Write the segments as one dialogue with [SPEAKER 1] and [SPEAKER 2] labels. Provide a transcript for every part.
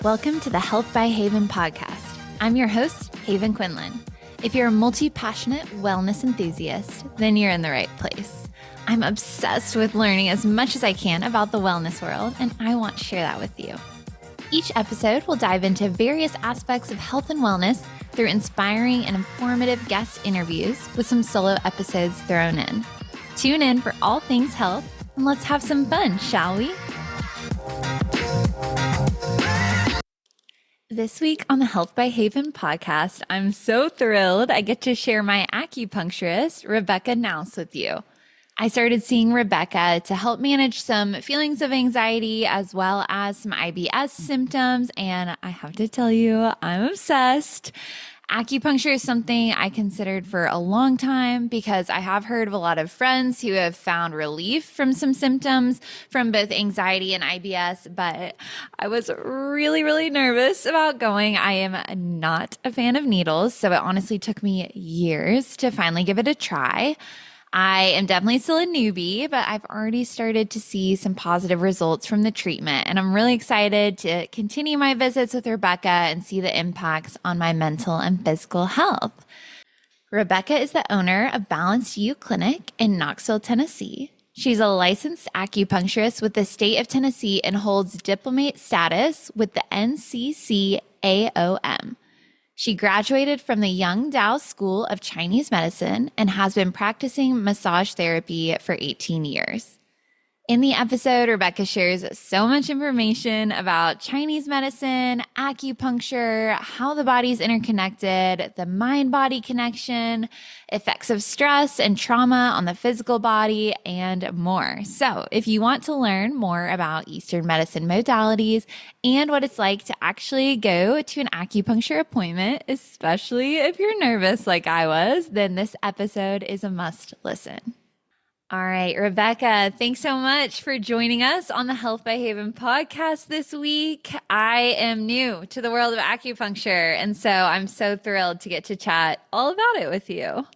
[SPEAKER 1] Welcome to the Health by Haven podcast. I'm your host, Haven Quinlan. If you're a multi-passionate wellness enthusiast, then you're in the right place. I'm obsessed with learning as much as I can about the wellness world, and I want to share that with you. Each episode will dive into various aspects of health and wellness through inspiring and informative guest interviews with some solo episodes thrown in. Tune in for all things health, and let's have some fun, shall we? This week on the Health by Haven podcast, I'm so thrilled I get to share my acupuncturist, Rebekah Knause, with you. I started seeing Rebekah to help manage some feelings of anxiety as well as some IBS symptoms, and I have to tell you, I'm obsessed. Acupuncture is something I considered for a long time because I have heard of a lot of friends who have found relief from some symptoms from both anxiety and IBS, but I was really nervous about going. I am not a fan of needles, so it honestly took me years to finally give it a try. I am definitely still a newbie, but I've already started to see some positive results from the treatment, and I'm really excited to continue my visits with Rebekah and see the impacts on my mental and physical health. Rebekah is the owner of Balanced You Clinic in Knoxville, Tennessee. She's a licensed acupuncturist with the state of Tennessee and holds diplomate status with the NCCAOM. She graduated from the Young Dao School of Chinese Medicine and has been practicing massage therapy for 18 years. In the episode, Rebekah shares so much information about Chinese medicine, acupuncture, how the body's interconnected, the mind-body connection, effects of stress and trauma on the physical body, and more. So if you want to learn more about Eastern medicine modalities and what it's like to actually go to an acupuncture appointment, especially if you're nervous like I was, then this episode is a must listen. All right, Rebekah, thanks so much for joining us on the Health by Haven podcast this week. I am new to the world of acupuncture, and so I'm so thrilled to get to chat all about it with you.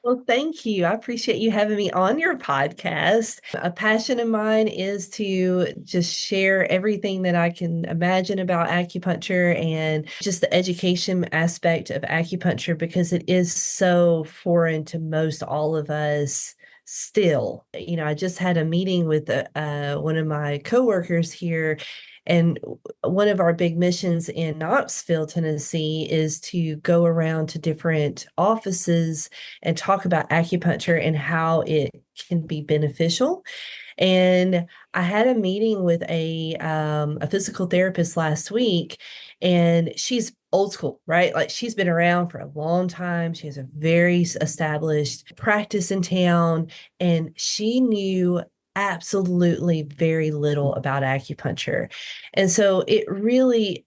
[SPEAKER 2] Well, thank you. I appreciate you having me on your podcast. A passion of mine is to just share everything that I can imagine about acupuncture and just the education aspect of acupuncture because it is so foreign to most all of us. Still, I just had a meeting with one of my coworkers here, and one of our big missions in Knoxville, Tennessee, is to go around to different offices and talk about acupuncture and how it can be beneficial. And I had a meeting with a physical therapist last week, and she's old school, right? Like she's been around for a long time. She has a very established practice in town, and she knew absolutely very little about acupuncture. And so it really,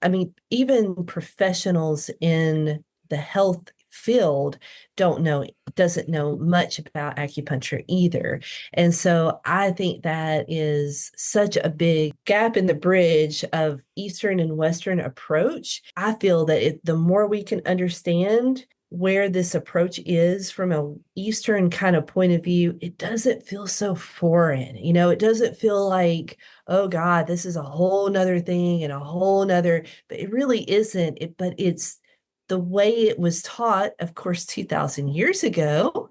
[SPEAKER 2] even professionals in the health field doesn't know much about acupuncture either. And so I think that is such a big gap in the bridge of Eastern and Western approach. I feel that the more we can understand where this approach is from an Eastern kind of point of view, it doesn't feel so foreign. It doesn't feel like, oh God, this is a whole nother thing and a whole nother, but it really isn't. But it's the way it was taught, of course, 2,000 years ago,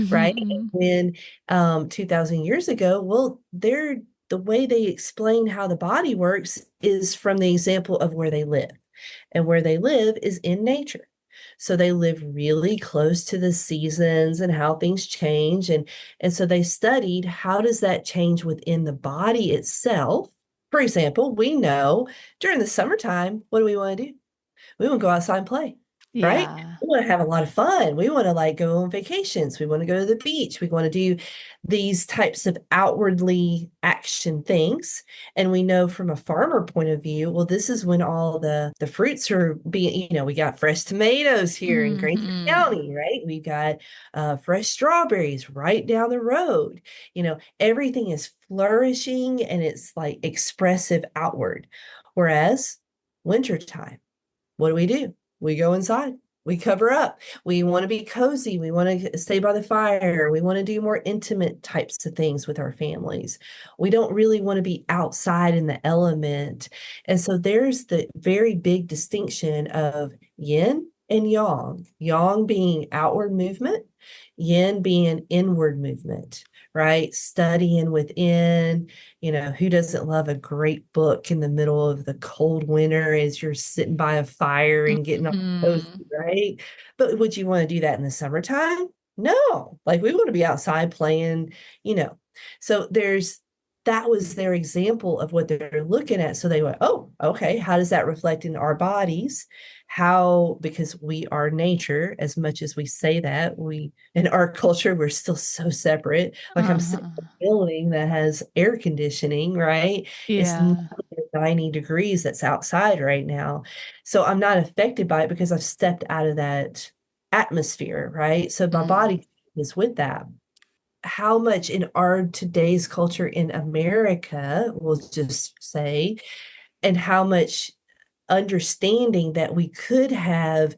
[SPEAKER 2] right? When 2,000 years ago, well, the way they explain how the body works is from the example of where they live. And where they live is in nature. So they live really close to the seasons and how things change. And so they studied how does that change within the body itself. For example, we know during the summertime, what do we want to do? We want to go outside and play. Right?
[SPEAKER 1] Yeah.
[SPEAKER 2] We want to have a lot of fun. We want to go on vacations. We want to go to the beach. We want to do these types of outwardly action things. And we know from a farmer point of view, well, this is when all the fruits are being, we got fresh tomatoes here in Grayson County, right? We've got fresh strawberries right down the road. Everything is flourishing and it's like expressive outward. Whereas wintertime, what do? We go inside. We cover up. We want to be cozy. We want to stay by the fire. We want to do more intimate types of things with our families. We don't really want to be outside in the element. And so there's the very big distinction of yin and yang. Yang being outward movement, yin being inward movement, right? Studying within. Who doesn't love a great book in the middle of the cold winter as you're sitting by a fire and getting all cozy,
[SPEAKER 1] Mhm.
[SPEAKER 2] right? But would you want to do that in the summertime? No. Like we want to be outside playing, you know. So that was their example of what they're looking at. So they went, oh, okay, how does that reflect in our bodies? How, because we are nature, as much as we say that, we in our culture, we're still so separate. Like I'm sitting
[SPEAKER 1] Uh-huh.
[SPEAKER 2] in a building that has air conditioning, right? It's
[SPEAKER 1] Yeah.
[SPEAKER 2] 90 degrees that's outside right now. So I'm not affected by it because I've stepped out of that atmosphere, right? So my
[SPEAKER 1] Mm.
[SPEAKER 2] body is with that. How much in our today's culture in America, we'll just say, and how much understanding that we could have,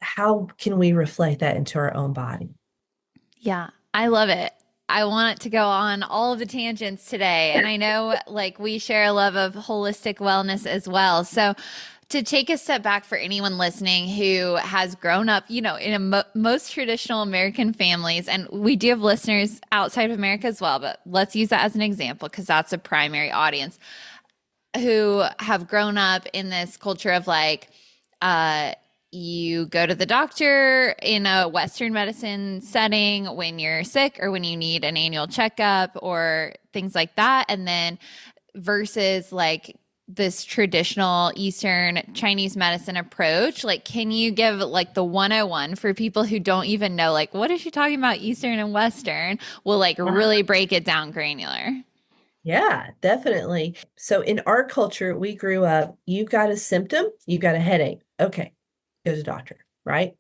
[SPEAKER 2] how can we reflect that into our own body?
[SPEAKER 1] Yeah, I love it. I want it to go on all of the tangents today. And I know like we share a love of holistic wellness as well. So to take a step back for anyone listening who has grown up, in most traditional American families, and we do have listeners outside of America as well, but let's use that as an example because that's a primary audience who have grown up in this culture of like, uh, you go to the doctor in a Western medicine setting when you're sick or when you need an annual checkup or things like that. And then versus like this traditional Eastern Chinese medicine approach, like, can you give like the 101 for people who don't even know, like, what is she talking about, Eastern and Western? We'll like really break it down granular.
[SPEAKER 2] Yeah, definitely. So in our culture, we grew up, you got a symptom, you got a headache. Okay, go to the doctor, right?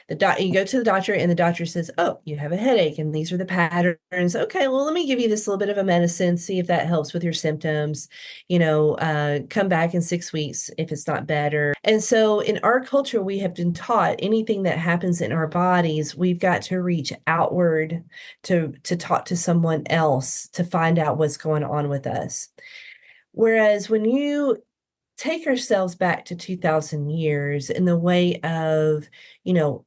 [SPEAKER 2] You go to the doctor and the doctor says, "Oh, you have a headache and these are the patterns." Okay, well, let me give you this little bit of a medicine, see if that helps with your symptoms. Come back in 6 weeks if it's not better. And so in our culture, we have been taught anything that happens in our bodies, we've got to reach outward to talk to someone else to find out what's going on with us. Whereas when you take ourselves back to 2000 years in the way of,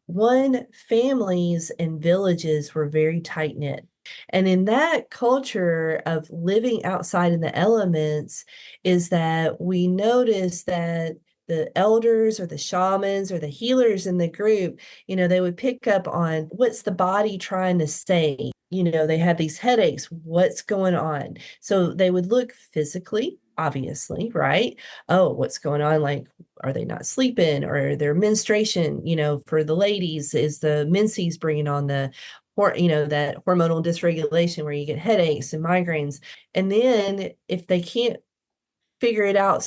[SPEAKER 2] one, families and villages were very tight knit. And in that culture of living outside in the elements, is that we notice that the elders or the shamans or the healers in the group, they would pick up on what's the body trying to say. They have these headaches. What's going on? So they would look physically, obviously, right? Oh, what's going on? Like, are they not sleeping or their menstruation? For the ladies, is the menses bringing on that hormonal dysregulation where you get headaches and migraines. And then if they can't figure it out,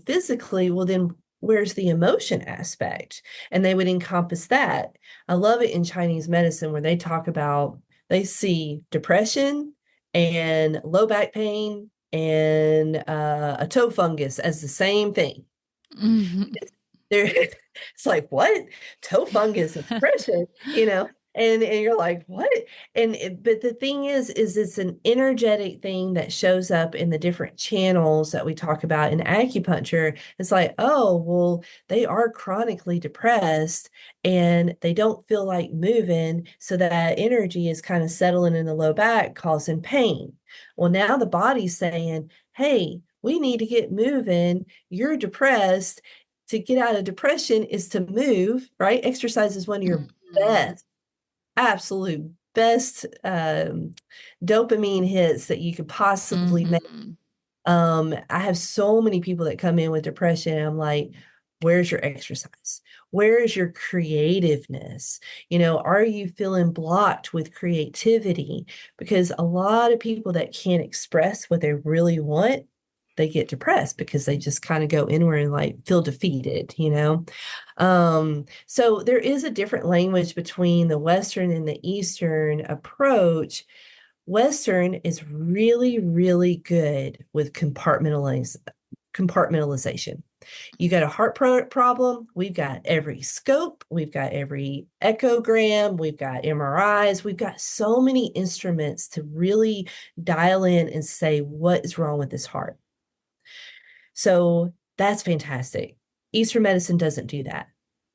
[SPEAKER 2] physically, well, then where's the emotion aspect? And they would encompass that. I love it in Chinese medicine where they talk about, they see depression and low back pain and a toe fungus as the same thing.
[SPEAKER 1] Mhm.
[SPEAKER 2] There, it's like, what? Toe fungus and depression, and you're like, what? But the thing is it's an energetic thing that shows up in the different channels that we talk about in acupuncture. It's like, oh, well, they are chronically depressed and they don't feel like moving. So that energy is kind of settling in the low back, causing pain. Well, now the body's saying, hey, we need to get moving. You're depressed. To get out of depression is to move, right? Exercise is one of your
[SPEAKER 1] Mhm.
[SPEAKER 2] best, absolute best dopamine hits that you could possibly make.
[SPEAKER 1] Mhm.
[SPEAKER 2] I have so many people that come in with depression. And I'm like, where's your exercise? Where is your creativeness? Are you feeling blocked with creativity? Because a lot of people that can't express what they really want, they get depressed because they just kind of go inward and like feel defeated. So there is a different language between the Western and the Eastern approach. Western is really, really good with compartmentalization. compartmentalization. You got a heart problem, we've got every scope, we've got every echogram, we've got MRIs, we've got so many instruments to really dial in and say what is wrong with this heart. So that's fantastic. Eastern medicine doesn't do that,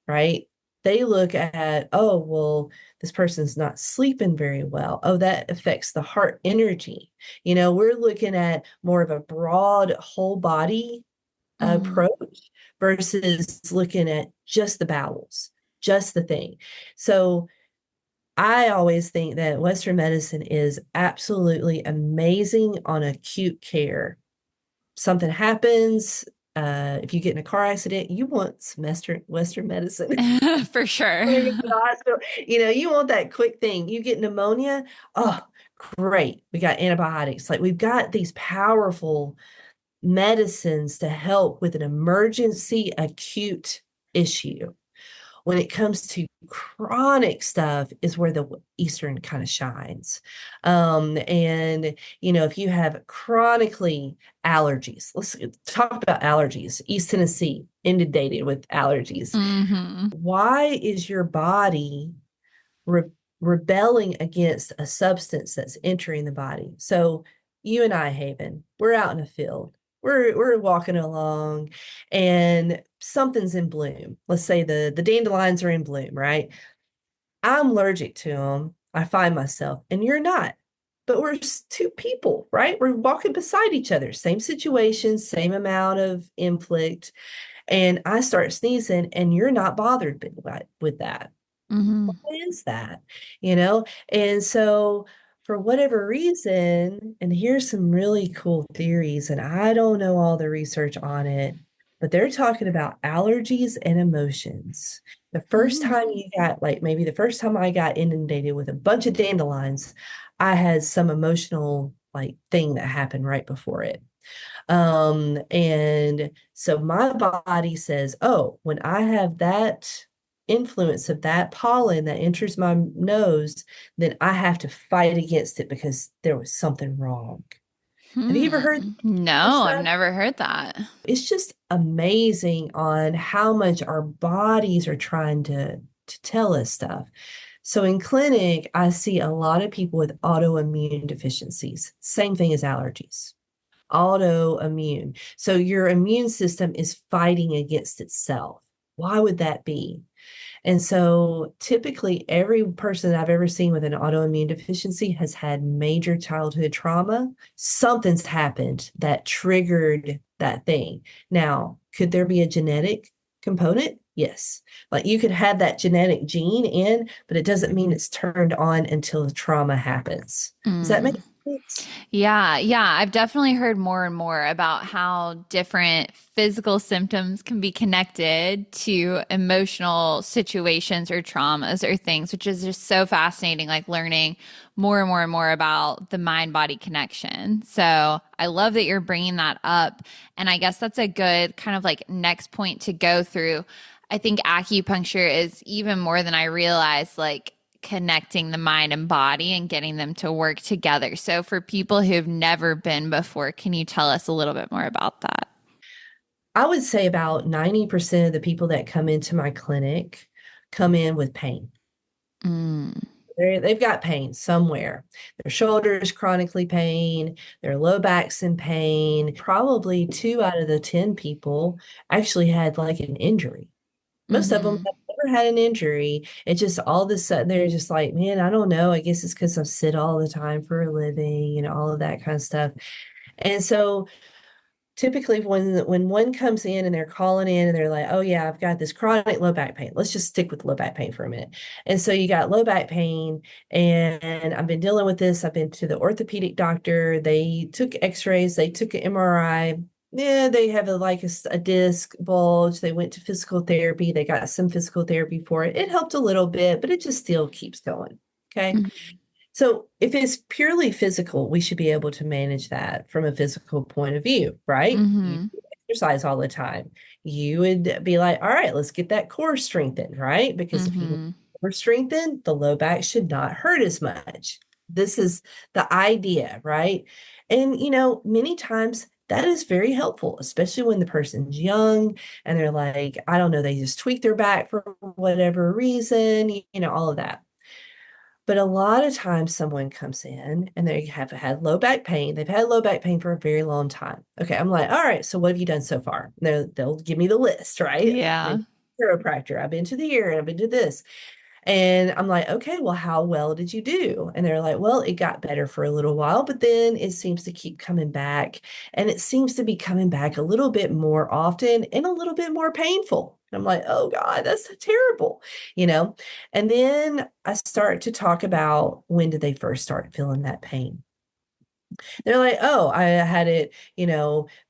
[SPEAKER 2] right? They look at, oh, well, this person's not sleeping very well. Oh, that affects the heart energy. We're looking at more of a broad whole body approach versus looking at just the bowels, just the thing. So I always think that Western medicine is absolutely amazing on acute care. Something happens, if you get in a car accident, you want some Western medicine.
[SPEAKER 1] For sure.
[SPEAKER 2] When you get to the hospital, you want that quick thing. You get pneumonia, oh, great. We got antibiotics. Like we've got these powerful medicines to help with an emergency acute issue. When it comes to chronic stuff is where the Eastern kind of shines. And, if you have chronically allergies, let's talk about allergies. East Tennessee inundated with allergies. Why is your body rebelling against a substance that's entering the body? So you and I, Haven, we're out in a field. We're walking along and something's in bloom. Let's say the dandelions are in bloom, right? I'm allergic to them. I find myself, and you're not. But we're two people, right? We're walking beside each other, same situation, same amount of inflict. And I start sneezing, and you're not bothered with that. What is that? And so for whatever reason, and here's some really cool theories, and I don't know all the research on it, but they're talking about allergies and emotions. The first time you got, like maybe the first time I got inundated with a bunch of dandelions, I had some emotional like thing that happened right before it. And so my body says, oh, when I have that influence of that pollen that enters my nose, then I have to fight against it because there was something wrong. Have you ever heard that
[SPEAKER 1] No, I've
[SPEAKER 2] stuff?
[SPEAKER 1] never heard that.
[SPEAKER 2] It's just amazing on how much our bodies are trying to tell us stuff. So in clinic, I see a lot of people with autoimmune deficiencies, same thing as allergies. Autoimmune. So your immune system is fighting against itself. Why would that be? And so typically every person that I've ever seen with an autoimmune deficiency has had major childhood trauma. Something's happened that triggered that thing. Now, could there be a genetic component? Yes. Like you could have that genetic gene in, but it doesn't mean it's turned on until the trauma happens. Does that make sense?
[SPEAKER 1] Yeah, I've definitely heard more and more about how different physical symptoms can be connected to emotional situations or traumas or things, which is just so fascinating, like learning more and more and more about the mind body connection. So I love that you're bringing that up. And I guess that's a good kind of like next point to go through. I think acupuncture is even more than I realized, like connecting the mind and body and getting them to work together. So for people who've never been before, can you tell us a little bit more about that?
[SPEAKER 2] I would say about 90% of the people that come into my clinic come in with pain.
[SPEAKER 1] Mm.
[SPEAKER 2] They've got pain somewhere. Their shoulders chronically pain, their low back's in pain. Probably 2 out of the 10 people actually had like an injury. Most of them
[SPEAKER 1] Mm-hmm.
[SPEAKER 2] have never had an injury. It just all of a sudden they're just like, man, I don't know. I guess it's because I sit all the time for a living and all of that kind of stuff. And so typically when one comes in and they're calling in and they're like, oh yeah, I've got this chronic low back pain. Let's just stick with low back pain for a minute. And so you got low back pain, and I've been dealing with this. I've been to the orthopedic doctor. They took x-rays, they took an MRI. Yeah, they have a disc bulge. They went to physical therapy. They got some physical therapy for it. It helped a little bit, but it just still keeps going. Okay. So if it's purely physical, we should be able to manage that from a physical point of view, right? You
[SPEAKER 1] Mm-hmm.
[SPEAKER 2] exercise all the time. You would be like, all right, let's get that core strengthened, right? Because if you
[SPEAKER 1] Mm-hmm.
[SPEAKER 2] core strengthened, the low back should not hurt as much. This is the idea, right? And many times that is very helpful, especially when the person's young and they're like, I don't know, they just tweak their back for whatever reason, all of that. But a lot of times someone comes in and they have had low back pain. They've had low back pain for a very long time. Okay, I'm like, all right, so what have you done so far? They'll give me the list, right? I've
[SPEAKER 1] Yeah.
[SPEAKER 2] been to the chiropractor, I've been to the ear, and I've been to this. And I'm like, okay, well, how well did you do? And they're like, well, it got better for a little while, but then it seems to keep coming back. And it seems to be coming back a little bit more often and a little bit more painful. And I'm like, oh God, that's so terrible, you know? And then I start to talk about when did they first start feeling that pain? They're like, oh, I had it,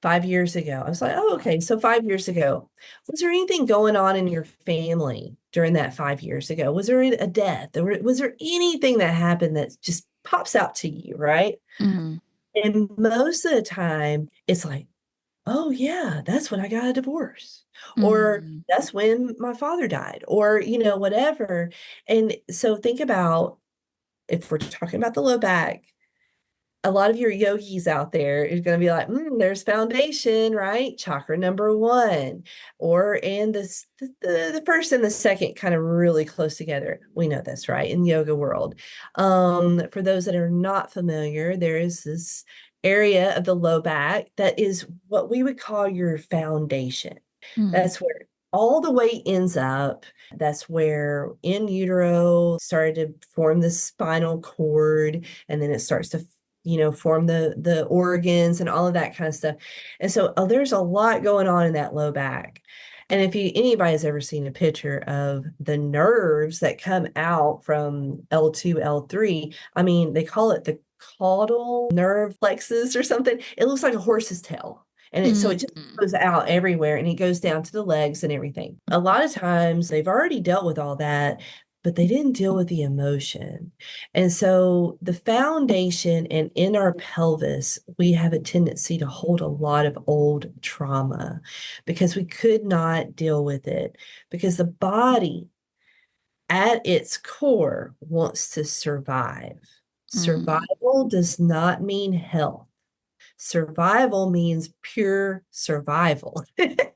[SPEAKER 2] 5 years ago. I was like, oh, okay. So 5 years ago, was there anything going on in your family during that 5 years ago? Was there a death? Or was there anything that happened that just pops out to you, right?
[SPEAKER 1] Mm.
[SPEAKER 2] And most of the time, it's like, oh, yeah, that's when I got a divorce. Or
[SPEAKER 1] Mm.
[SPEAKER 2] that's when my father died, or, whatever. And so think about if we're talking about the low back, a lot of your yogis out there is going to be like, there's foundation, right? Chakra number one, or and the first and the second kind of really close together. We know this, right? In yoga world. For those that are not familiar, there is this area of the low back that is what we would call your foundation.
[SPEAKER 1] Mm.
[SPEAKER 2] That's where all the way ends up. That's where in utero started to form the spinal cord, and then it starts to form the organs and all of that kind of stuff. And so there's a lot going on in that low back. And if anybody's ever seen a picture of the nerves that come out from L2, L3, I mean, they call it the caudal nerve plexus or something. It looks like a horse's tail. And so it just
[SPEAKER 1] Mm.
[SPEAKER 2] goes out everywhere and it goes down to the legs and everything. A lot of times they've already dealt with all that, but they didn't deal with the emotion. And so the foundation and in our pelvis, we have a tendency to hold a lot of old trauma because we could not deal with it, because the body at its core wants to survive.
[SPEAKER 1] Mm.
[SPEAKER 2] Survival does not mean health. Survival means pure survival.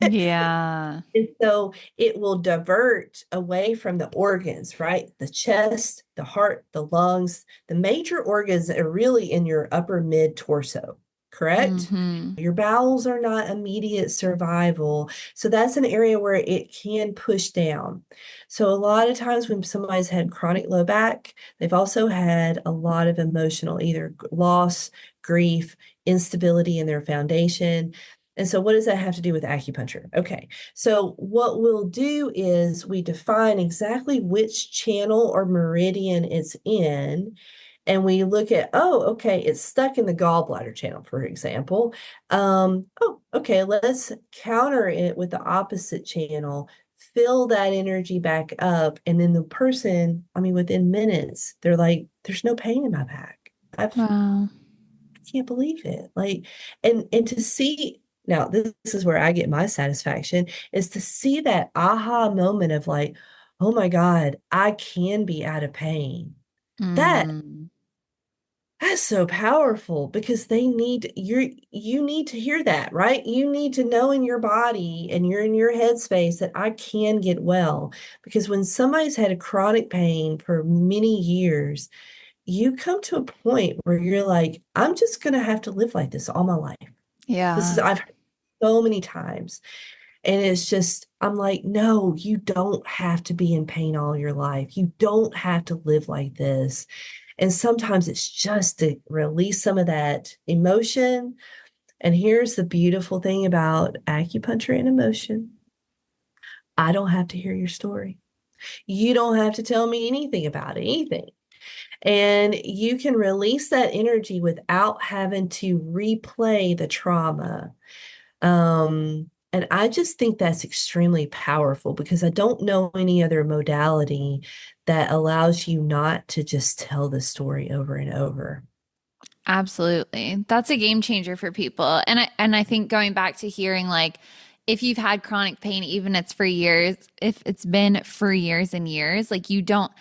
[SPEAKER 1] Yeah.
[SPEAKER 2] And so it will divert away from the organs, right? The chest, the heart, the lungs, the major organs are really in your upper mid torso, correct?
[SPEAKER 1] Mm-hmm.
[SPEAKER 2] Your bowels are not immediate survival. So that's an area where it can push down. So a lot of times when somebody's had chronic low back, they've also had a lot of emotional, either loss, grief, instability in their foundation. And so, what does that have to do with acupuncture? Okay, so what we'll do is we define exactly which channel or meridian it's in. And we look at, oh, okay, it's stuck in the gallbladder channel, for example. Oh, okay, let's counter it with the opposite channel, fill that energy back up. And then the person, I mean, within minutes, they're like, there's no pain in my back.
[SPEAKER 1] Wow.
[SPEAKER 2] Can't believe it. Like, and to see now, this is where I get my satisfaction, is to see that aha moment of like, oh my God, I can be out of pain. That
[SPEAKER 1] Mm.
[SPEAKER 2] that's so powerful because you need to hear that, right? You need to know in your body and you're in your headspace that I can get well. Because when somebody's had a chronic pain for many years, you come to a point where you're like, I'm just going to have to live like this all my life.
[SPEAKER 1] Yeah.
[SPEAKER 2] I've heard so many times. And it's just, I'm like, no, you don't have to be in pain all your life. You don't have to live like this. And sometimes it's just to release some of that emotion. And here's the beautiful thing about acupuncture and emotion: I don't have to hear your story. You don't have to tell me anything about anything. And you can release that energy without having to replay the trauma. And I just think that's extremely powerful because I don't know any other modality that allows you not to just tell the story over and over.
[SPEAKER 1] Absolutely. That's a game changer for people. And I think going back to hearing like if you've had chronic pain, even it's for years, if it's been for years and years, like you don't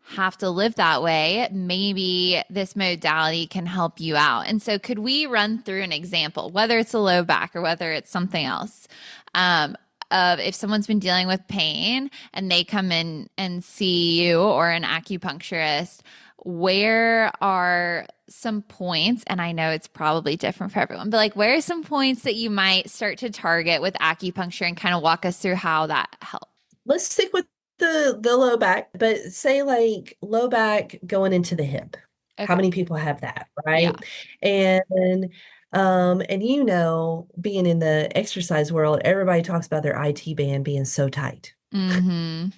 [SPEAKER 1] have to live that way, maybe this modality can help you out. And so, could we run through an example, whether it's a low back or whether it's something else, of if someone's been dealing with pain and they come in and see you or an acupuncturist, where are some points? And I know it's probably different for everyone, but like, where are some points that you might start to target with acupuncture and kind of walk us through how that helps?
[SPEAKER 2] Let's stick with the low back, but say like low back going into the hip. How
[SPEAKER 1] Okay.
[SPEAKER 2] many people have that,
[SPEAKER 1] Yeah.
[SPEAKER 2] right? And you know, being in the exercise world, everybody talks about their IT band being so tight.
[SPEAKER 1] Mm-hmm.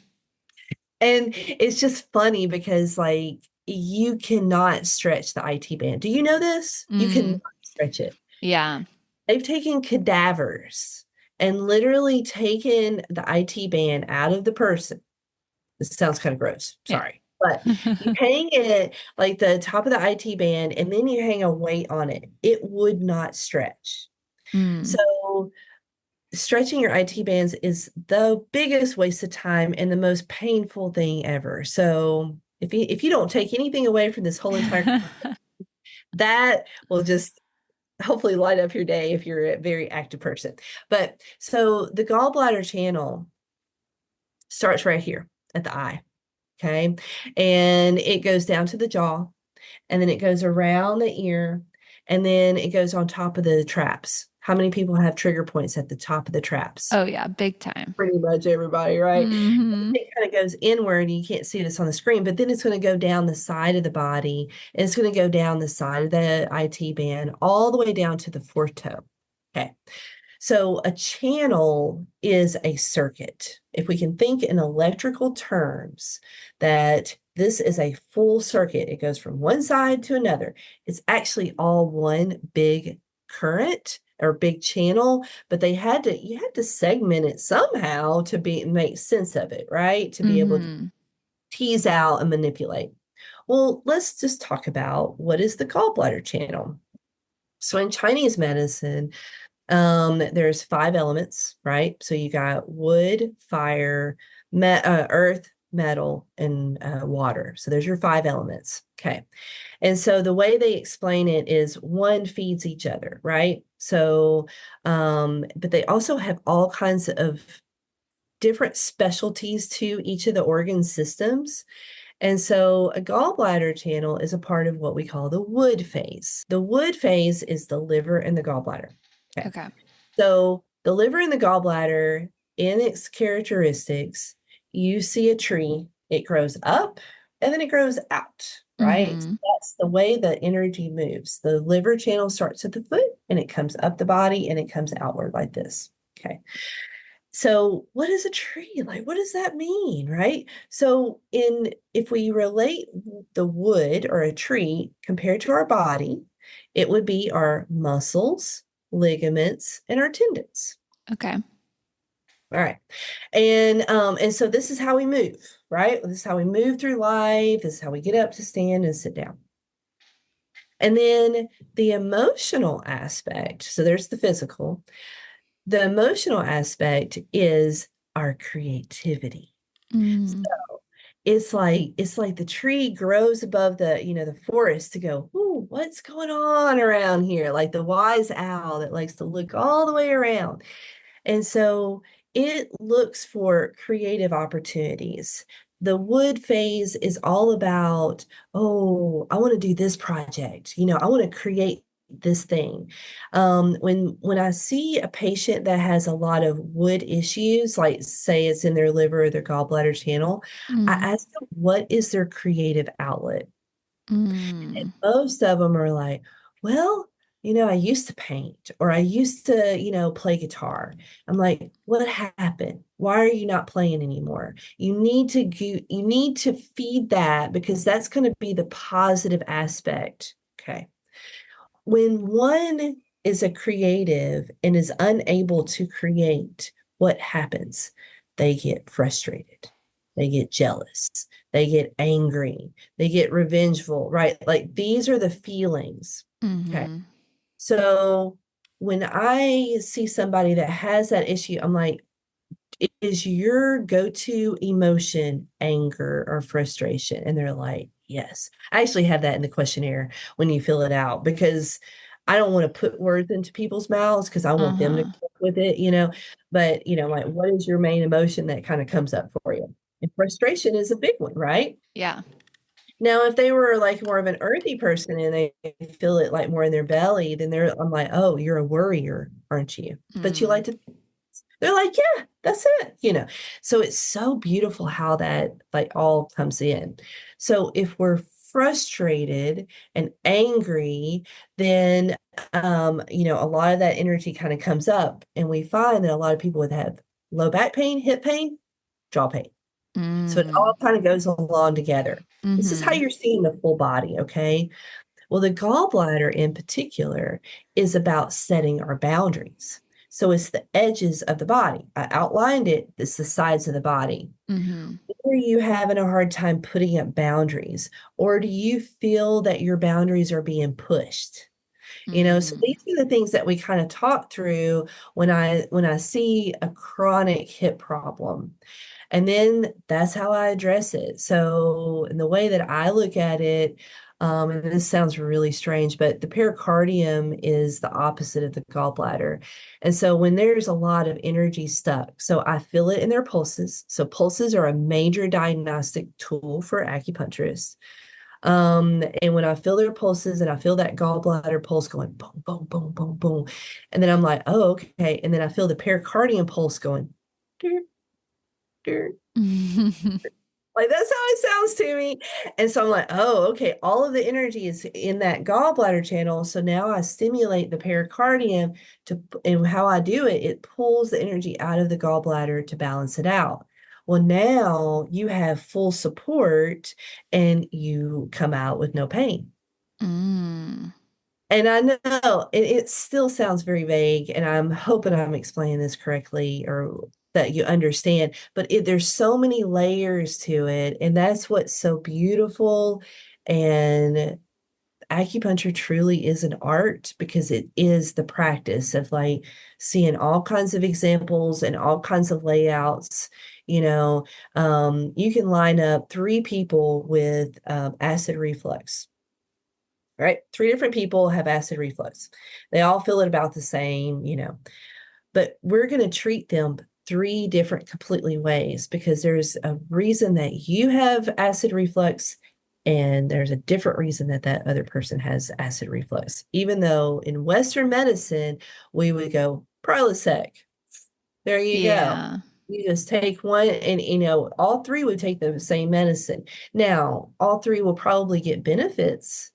[SPEAKER 2] And it's just funny because like you cannot stretch the IT band. Do you know this? You cannot
[SPEAKER 1] Mm.
[SPEAKER 2] stretch it.
[SPEAKER 1] Yeah.
[SPEAKER 2] They've taken cadavers and literally taken the IT band out of the person. This sounds kind of gross.
[SPEAKER 1] Yeah.
[SPEAKER 2] Sorry. But you hang it like the top of the IT band and then you hang a weight on it. It would not stretch.
[SPEAKER 1] Mm.
[SPEAKER 2] So stretching your IT bands is the biggest waste of time and the most painful thing ever. So if you don't take anything away from this whole entire, that will just hopefully light up your day if you're a very active person. But so the gallbladder channel starts right here at the eye. Okay. And it goes down to the jaw, and then it goes around the ear, and then it goes on top of the traps. How many people have trigger points at the top of the traps?
[SPEAKER 1] Oh, yeah. Big time.
[SPEAKER 2] Pretty much everybody, right?
[SPEAKER 1] Mm-hmm.
[SPEAKER 2] It kind of goes inward. You can't see this on the screen, but then it's going to go down the side of the body. And it's going to go down the side of the IT band all the way down to the fourth toe. Okay. So a channel is a circuit. If we can think in electrical terms, that this is a full circuit, it goes from one side to another. It's actually all one big current or big channel, but you had to segment it somehow to make sense of it, right? To be able to
[SPEAKER 1] Mm-hmm.
[SPEAKER 2] tease out and manipulate. Well, let's just talk about what is the gallbladder channel. So in Chinese medicine, there's 5 elements, right? So you got wood, fire, earth, metal, and water. So there's your 5 elements. Okay. And so the way they explain it is one feeds each other, right? So, but they also have all kinds of different specialties to each of the organ systems. And so a gallbladder channel is a part of what we call the wood phase. The wood phase is the liver and the gallbladder. Okay.
[SPEAKER 1] Okay.
[SPEAKER 2] So the liver and the gallbladder, in its characteristics, you see a tree, it grows up and then it grows out, right?
[SPEAKER 1] Mm-hmm.
[SPEAKER 2] That's the way the energy moves. The liver channel starts at the foot and it comes up the body and it comes outward like this. Okay. So what is a tree? Like, what does that mean, right? So if we relate the wood or a tree compared to our body, it would be our muscles, ligaments, and our tendons.
[SPEAKER 1] Okay.
[SPEAKER 2] All right. And so this is how we move, right? This is how we move through life. This is how we get up to stand and sit down. And then the emotional aspect. So there's the physical. The emotional aspect is our creativity.
[SPEAKER 1] Mm.
[SPEAKER 2] So it's like the tree grows above the forest to go, ooh, what's going on around here? Like the wise owl that likes to look all the way around. And so it looks for creative opportunities. The wood phase is all about, oh, I want to do this project. I want to create this thing. When I see a patient that has a lot of wood issues, like say it's in their liver or their gallbladder channel, I
[SPEAKER 1] Mm.
[SPEAKER 2] ask them, what is their creative outlet? And
[SPEAKER 1] Mm.
[SPEAKER 2] most of them are like, well, I used to paint or I used to, play guitar. I'm like, what happened? Why are you not playing anymore? You need to feed that because that's going to be the positive aspect. Okay. When one is a creative and is unable to create, what happens? They get frustrated. They get jealous. They get angry. They get revengeful, right? Like these are the feelings. Okay.
[SPEAKER 1] Mm-hmm.
[SPEAKER 2] So when I see somebody that has that issue, I'm like, is your go-to emotion anger or frustration? And they're like, yes. I actually have that in the questionnaire when you fill it out because I don't want to put words into people's mouths because I want them to
[SPEAKER 1] Uh-huh.
[SPEAKER 2] cope with it, But, like, what is your main emotion that kind of comes up for you? And frustration is a big one, right?
[SPEAKER 1] Yeah.
[SPEAKER 2] Now, if they were like more of an earthy person and they feel it like more in their belly, then I'm like, oh, you're a worrier, aren't you? But you
[SPEAKER 1] Mm.
[SPEAKER 2] like to they're like, yeah, that's it. So it's so beautiful how that like all comes in. So if we're frustrated and angry, then a lot of that energy kind of comes up. And we find that a lot of people would have low back pain, hip pain, jaw pain. So it all
[SPEAKER 1] Mm.
[SPEAKER 2] kind of goes along together. This is how
[SPEAKER 1] Mm-hmm.
[SPEAKER 2] you're seeing the full body, okay? Well, the gallbladder in particular is about setting our boundaries. So it's the edges of the body. I outlined it. It's the sides of the body.
[SPEAKER 1] Mm-hmm.
[SPEAKER 2] Are you having a hard time putting up boundaries? Or do you feel that your boundaries are being pushed? So
[SPEAKER 1] Mm.
[SPEAKER 2] these are the things that we kind of talk through when I see a chronic hip problem. And then that's how I address it. So, in the way that I look at it, and this sounds really strange, but the pericardium is the opposite of the gallbladder. And so, when there's a lot of energy stuck, so I feel it in their pulses. So, pulses are a major diagnostic tool for acupuncturists. And when I feel their pulses and I feel that gallbladder pulse going boom, boom, boom, boom, boom, and then I'm like, oh, okay. And then I feel the pericardium pulse going, "Dur, dur." Like that's how it sounds to me. And so I'm like, oh, okay. All of the energy is in that gallbladder channel. So now I stimulate the pericardium and how I do it, it pulls the energy out of the gallbladder to balance it out. Well, now you have full support and you come out with no pain.
[SPEAKER 1] Mm.
[SPEAKER 2] And I know it still sounds very vague, and I'm hoping I'm explaining this correctly or that you understand, but there's so many layers to it, and that's what's so beautiful. And acupuncture truly is an art because it is the practice of like seeing all kinds of examples and all kinds of layouts. You can line up three people with acid reflux, right? Three different people have acid reflux. They all feel it about the same, but we're going to treat them three different completely ways because there's a reason that you have acid reflux and there's a different reason that that other person has acid reflux. Even though in Western medicine, we would go Prilosec. There you go.
[SPEAKER 1] Yeah.
[SPEAKER 2] You just take one, and all three would take the same medicine. Now, all three will probably get benefits,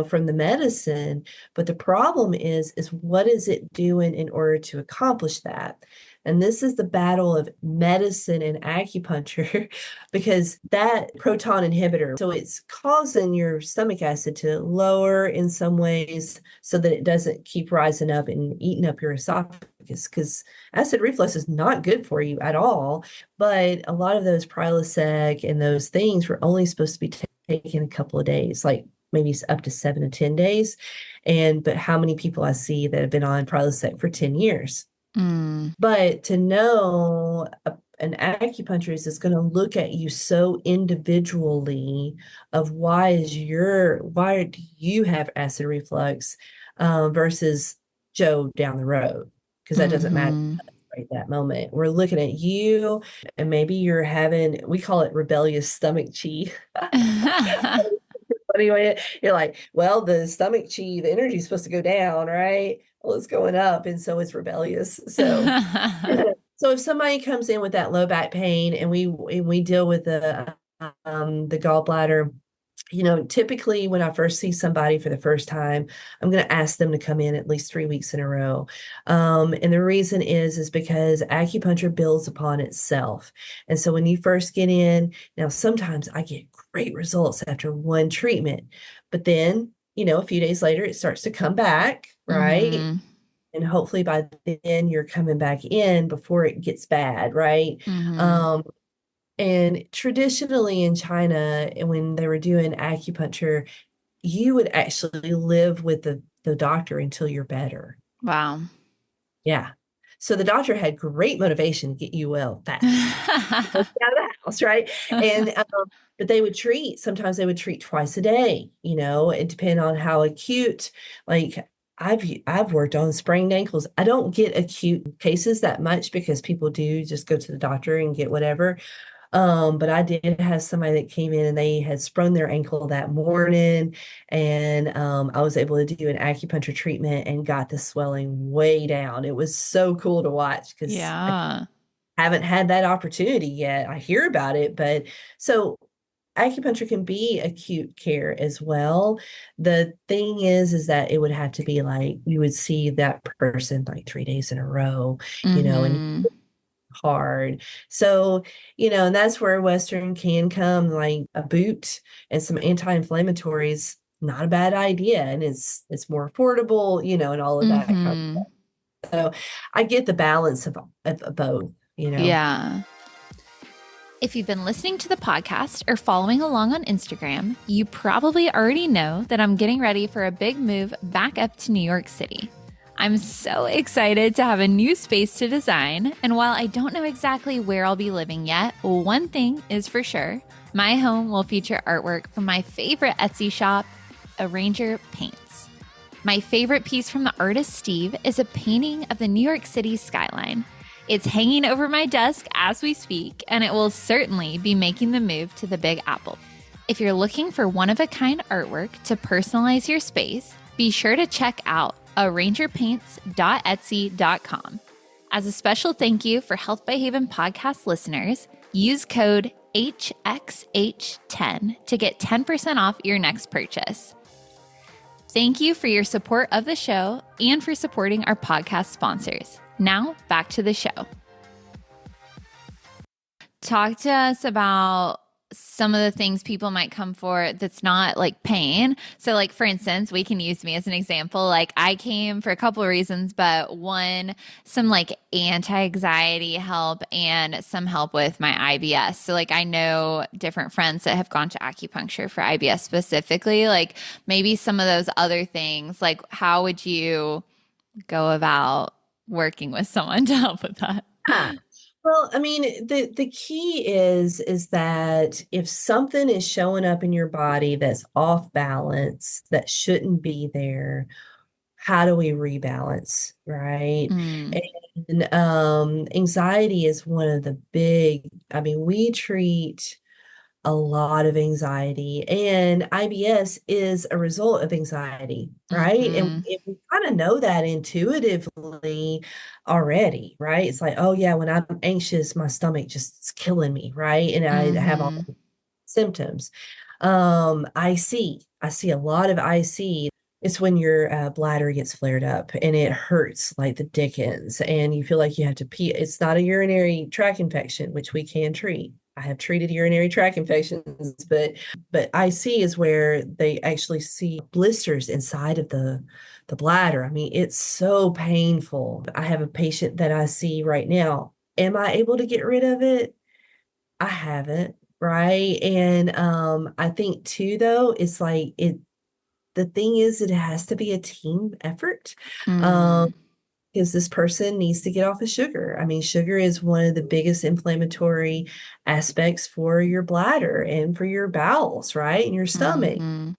[SPEAKER 2] from the medicine, but the problem is what is it doing in order to accomplish that? And this is the battle of medicine and acupuncture because that proton inhibitor, so it's causing your stomach acid to lower in some ways so that it doesn't keep rising up and eating up your esophagus because acid reflux is not good for you at all. But a lot of those Prilosec and those things were only supposed to be taken a couple of days, like maybe up to 7 to 10 days. But how many people I see that have been on Prilosec for 10 years?
[SPEAKER 1] Mm.
[SPEAKER 2] But to know an acupuncturist is going to look at you so individually of why do you have acid reflux versus Joe down the road? Because that doesn't matter
[SPEAKER 1] Mm-hmm.
[SPEAKER 2] right that moment. We're looking at you and maybe you're having, we call it rebellious stomach chi. Anyway, you're like, well, the stomach chi, the energy is supposed to go down, right? Well, it's going up, and so it's rebellious. So, so if somebody comes in with that low back pain, and we deal with the gallbladder, typically when I first see somebody for the first time, I'm going to ask them to come in at least 3 weeks in a row. And the reason is because acupuncture builds upon itself. And so when you first get in, now sometimes I get great results after one treatment, but then, a few days later, it starts to come back, right?
[SPEAKER 1] Mm-hmm.
[SPEAKER 2] And hopefully by then you're coming back in before it gets bad, right?
[SPEAKER 1] Mm-hmm.
[SPEAKER 2] Um, and traditionally in China, when they were doing acupuncture, you would actually live with the doctor until you're better.
[SPEAKER 1] Wow.
[SPEAKER 2] Yeah. So the doctor had great motivation to get you well fast. Let's get out of the house, right? And but they would treat, sometimes they would treat twice a day, it depended on how acute. Like I've worked on sprained ankles. I don't get acute cases that much because people do just go to the doctor and get whatever. But I did have somebody that came in and they had sprung their ankle that morning, and I was able to do an acupuncture treatment and got the swelling way down. It was so cool to watch because I
[SPEAKER 1] Yeah.
[SPEAKER 2] haven't had that opportunity yet. I hear about it, but so acupuncture can be acute care as well. The thing is that it would have to be like you would see that person like 3 days in a row, and
[SPEAKER 1] Mm-hmm.
[SPEAKER 2] hard. So, and that's where Western can come, like a boot and some anti-inflammatories, not a bad idea. And it's more affordable, and all of that kind
[SPEAKER 1] Mm-hmm.
[SPEAKER 2] of stuff. So I get the balance of both.
[SPEAKER 1] Yeah. If you've been listening to the podcast or following along on Instagram, you probably already know that I'm getting ready for a big move back up to New York City. I'm so excited to have a new space to design, and while I don't know exactly where I'll be living yet, one thing is for sure. My home will feature artwork from my favorite Etsy shop, Arranger Paints. My favorite piece from the artist Steve is a painting of the New York City skyline. It's hanging over my desk as we speak, and it will certainly be making the move to the Big Apple. If you're looking for one-of-a-kind artwork to personalize your space, be sure to check out arrangerpaints.etsy.com. As a special thank you for Health by Haven podcast listeners, use code HXH10 to get 10% off your next purchase. Thank you for your support of the show and for supporting our podcast sponsors. Now, back to the show. Talk to us about some of the things people might come for that's not like pain. So like, for instance, we can use me as an example. Like I came for a couple of reasons, but one, some like anti-anxiety help and some help with my IBS. So like I know different friends that have gone to acupuncture for IBS specifically, like maybe some of those other things, like how would you go about working with someone to help with that?
[SPEAKER 2] Yeah. Well, I mean, the key is that if something is showing up in your body that's off balance, that shouldn't be there, how do we rebalance, right?
[SPEAKER 1] Mm,
[SPEAKER 2] And anxiety is one of the I mean, we treat a lot of anxiety, and IBS is a result of anxiety, right? And
[SPEAKER 1] mm-hmm,
[SPEAKER 2] if we kind of know that intuitively already, right? It's like, oh yeah, when I'm anxious, my stomach just is killing me, right? And I have all
[SPEAKER 1] mm-hmm,
[SPEAKER 2] the symptoms. I see a lot of IC. It's when your bladder gets flared up and it hurts like the dickens, and you feel like you have to pee. It's not a urinary tract infection, which we can treat. I have treated urinary tract infections, but IC is where they actually see blisters inside of the bladder. I mean, it's so painful. I have a patient that I see right now. Am I able to get rid of it? I haven't, right? And I think too, though, it's like the thing is it has to be a team effort. Um,
[SPEAKER 1] mm,
[SPEAKER 2] because this person needs to get off of sugar. I mean, sugar is one of the biggest inflammatory aspects for your bladder and for your bowels, right? And your stomach.
[SPEAKER 1] mm-hmm,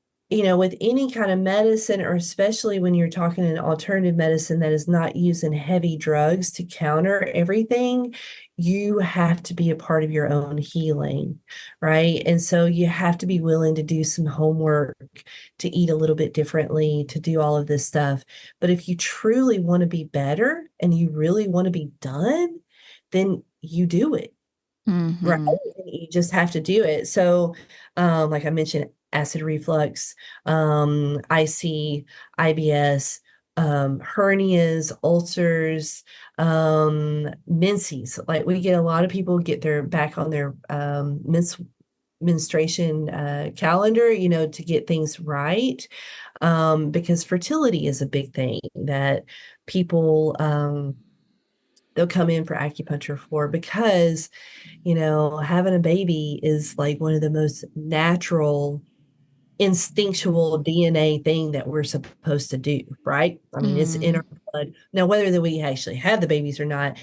[SPEAKER 2] With any kind of medicine, or especially when you're talking an alternative medicine that is not using heavy drugs to counter everything, you have to be a part of your own healing, right? And so you have to be willing to do some homework, to eat a little bit differently, to do all of this stuff. But if you truly want to be better and you really want to be done, then you do it. Right.
[SPEAKER 1] mm-hmm.
[SPEAKER 2] You just have to do it. So, like I mentioned, acid reflux, IC, IBS, hernias, ulcers, menses. Like we get a lot of people get their back on their menstruation calendar, to get things right. Because fertility is a big thing that people they'll come in for acupuncture for, because having a baby is like one of the most natural instinctual DNA thing that we're supposed to do, right? I mean, it's in
[SPEAKER 1] Mm-hmm.
[SPEAKER 2] our blood. Now, whether that we actually have the babies or not,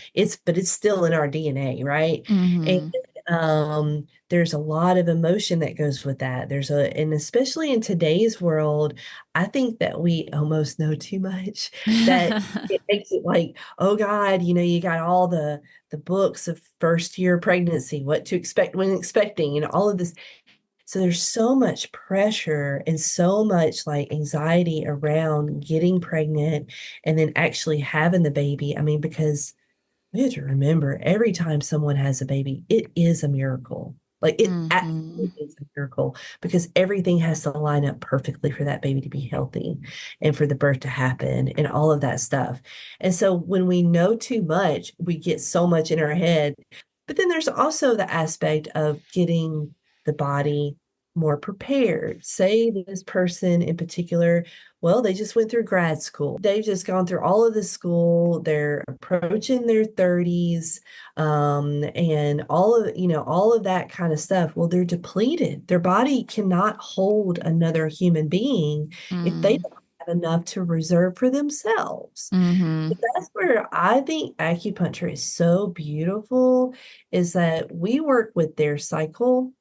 [SPEAKER 2] but it's still in our DNA, right? And
[SPEAKER 1] Mm-hmm.
[SPEAKER 2] there's a lot of emotion that goes with that. And especially in today's world, I think that we almost know too much that it makes it like, oh God, you got all the books of first year pregnancy, what to expect when expecting, and all of this. So there's so much pressure and so much like anxiety around getting pregnant and then actually having the baby. I mean, because we have to remember every time someone has a baby, it is a miracle. Like it
[SPEAKER 1] Mm-hmm.
[SPEAKER 2] absolutely is a miracle because everything has to line up perfectly for that baby to be healthy and for the birth to happen and all of that stuff. And so when we know too much, we get so much in our head. But then there's also the aspect of getting the body more prepared. Say this person in particular, well, they just went through grad school. They've just gone through all of this school. They're approaching their 30s, and all of that kind of stuff. Well, they're depleted. Their body cannot hold another human being if they don't have enough to reserve for themselves.
[SPEAKER 1] Mm-hmm.
[SPEAKER 2] That's where I think acupuncture is so beautiful, is that we work with their cycle.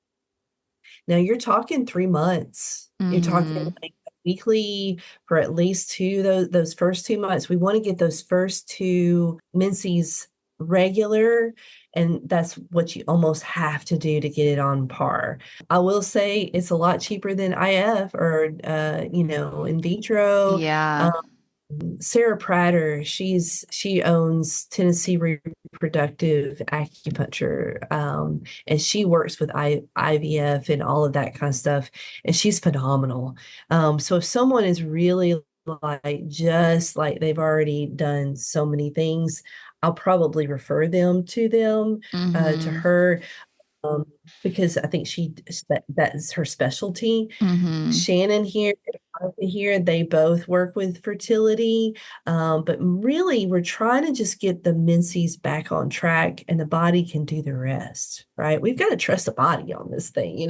[SPEAKER 2] Now you're talking 3 months. You're talking
[SPEAKER 1] Mm-hmm.
[SPEAKER 2] like weekly for at least those first 2 months. We want to get those first two menses regular, and that's what you almost have to do to get it on par. I will say it's a lot cheaper than IF or in vitro.
[SPEAKER 1] Yeah.
[SPEAKER 2] Um, Sarah Prater, she owns Tennessee Reproductive Acupuncture, and she works with IVF and all of that kind of stuff, and she's phenomenal. So if someone is really like just like they've already done so many things, I'll probably refer them to
[SPEAKER 1] Mm-hmm.
[SPEAKER 2] her, um, because I think that is her specialty.
[SPEAKER 1] Mm-hmm.
[SPEAKER 2] Shannon here, they both work with fertility, but really we're trying to just get the menses back on track, and the body can do the rest, right? We've got to trust the body on this thing.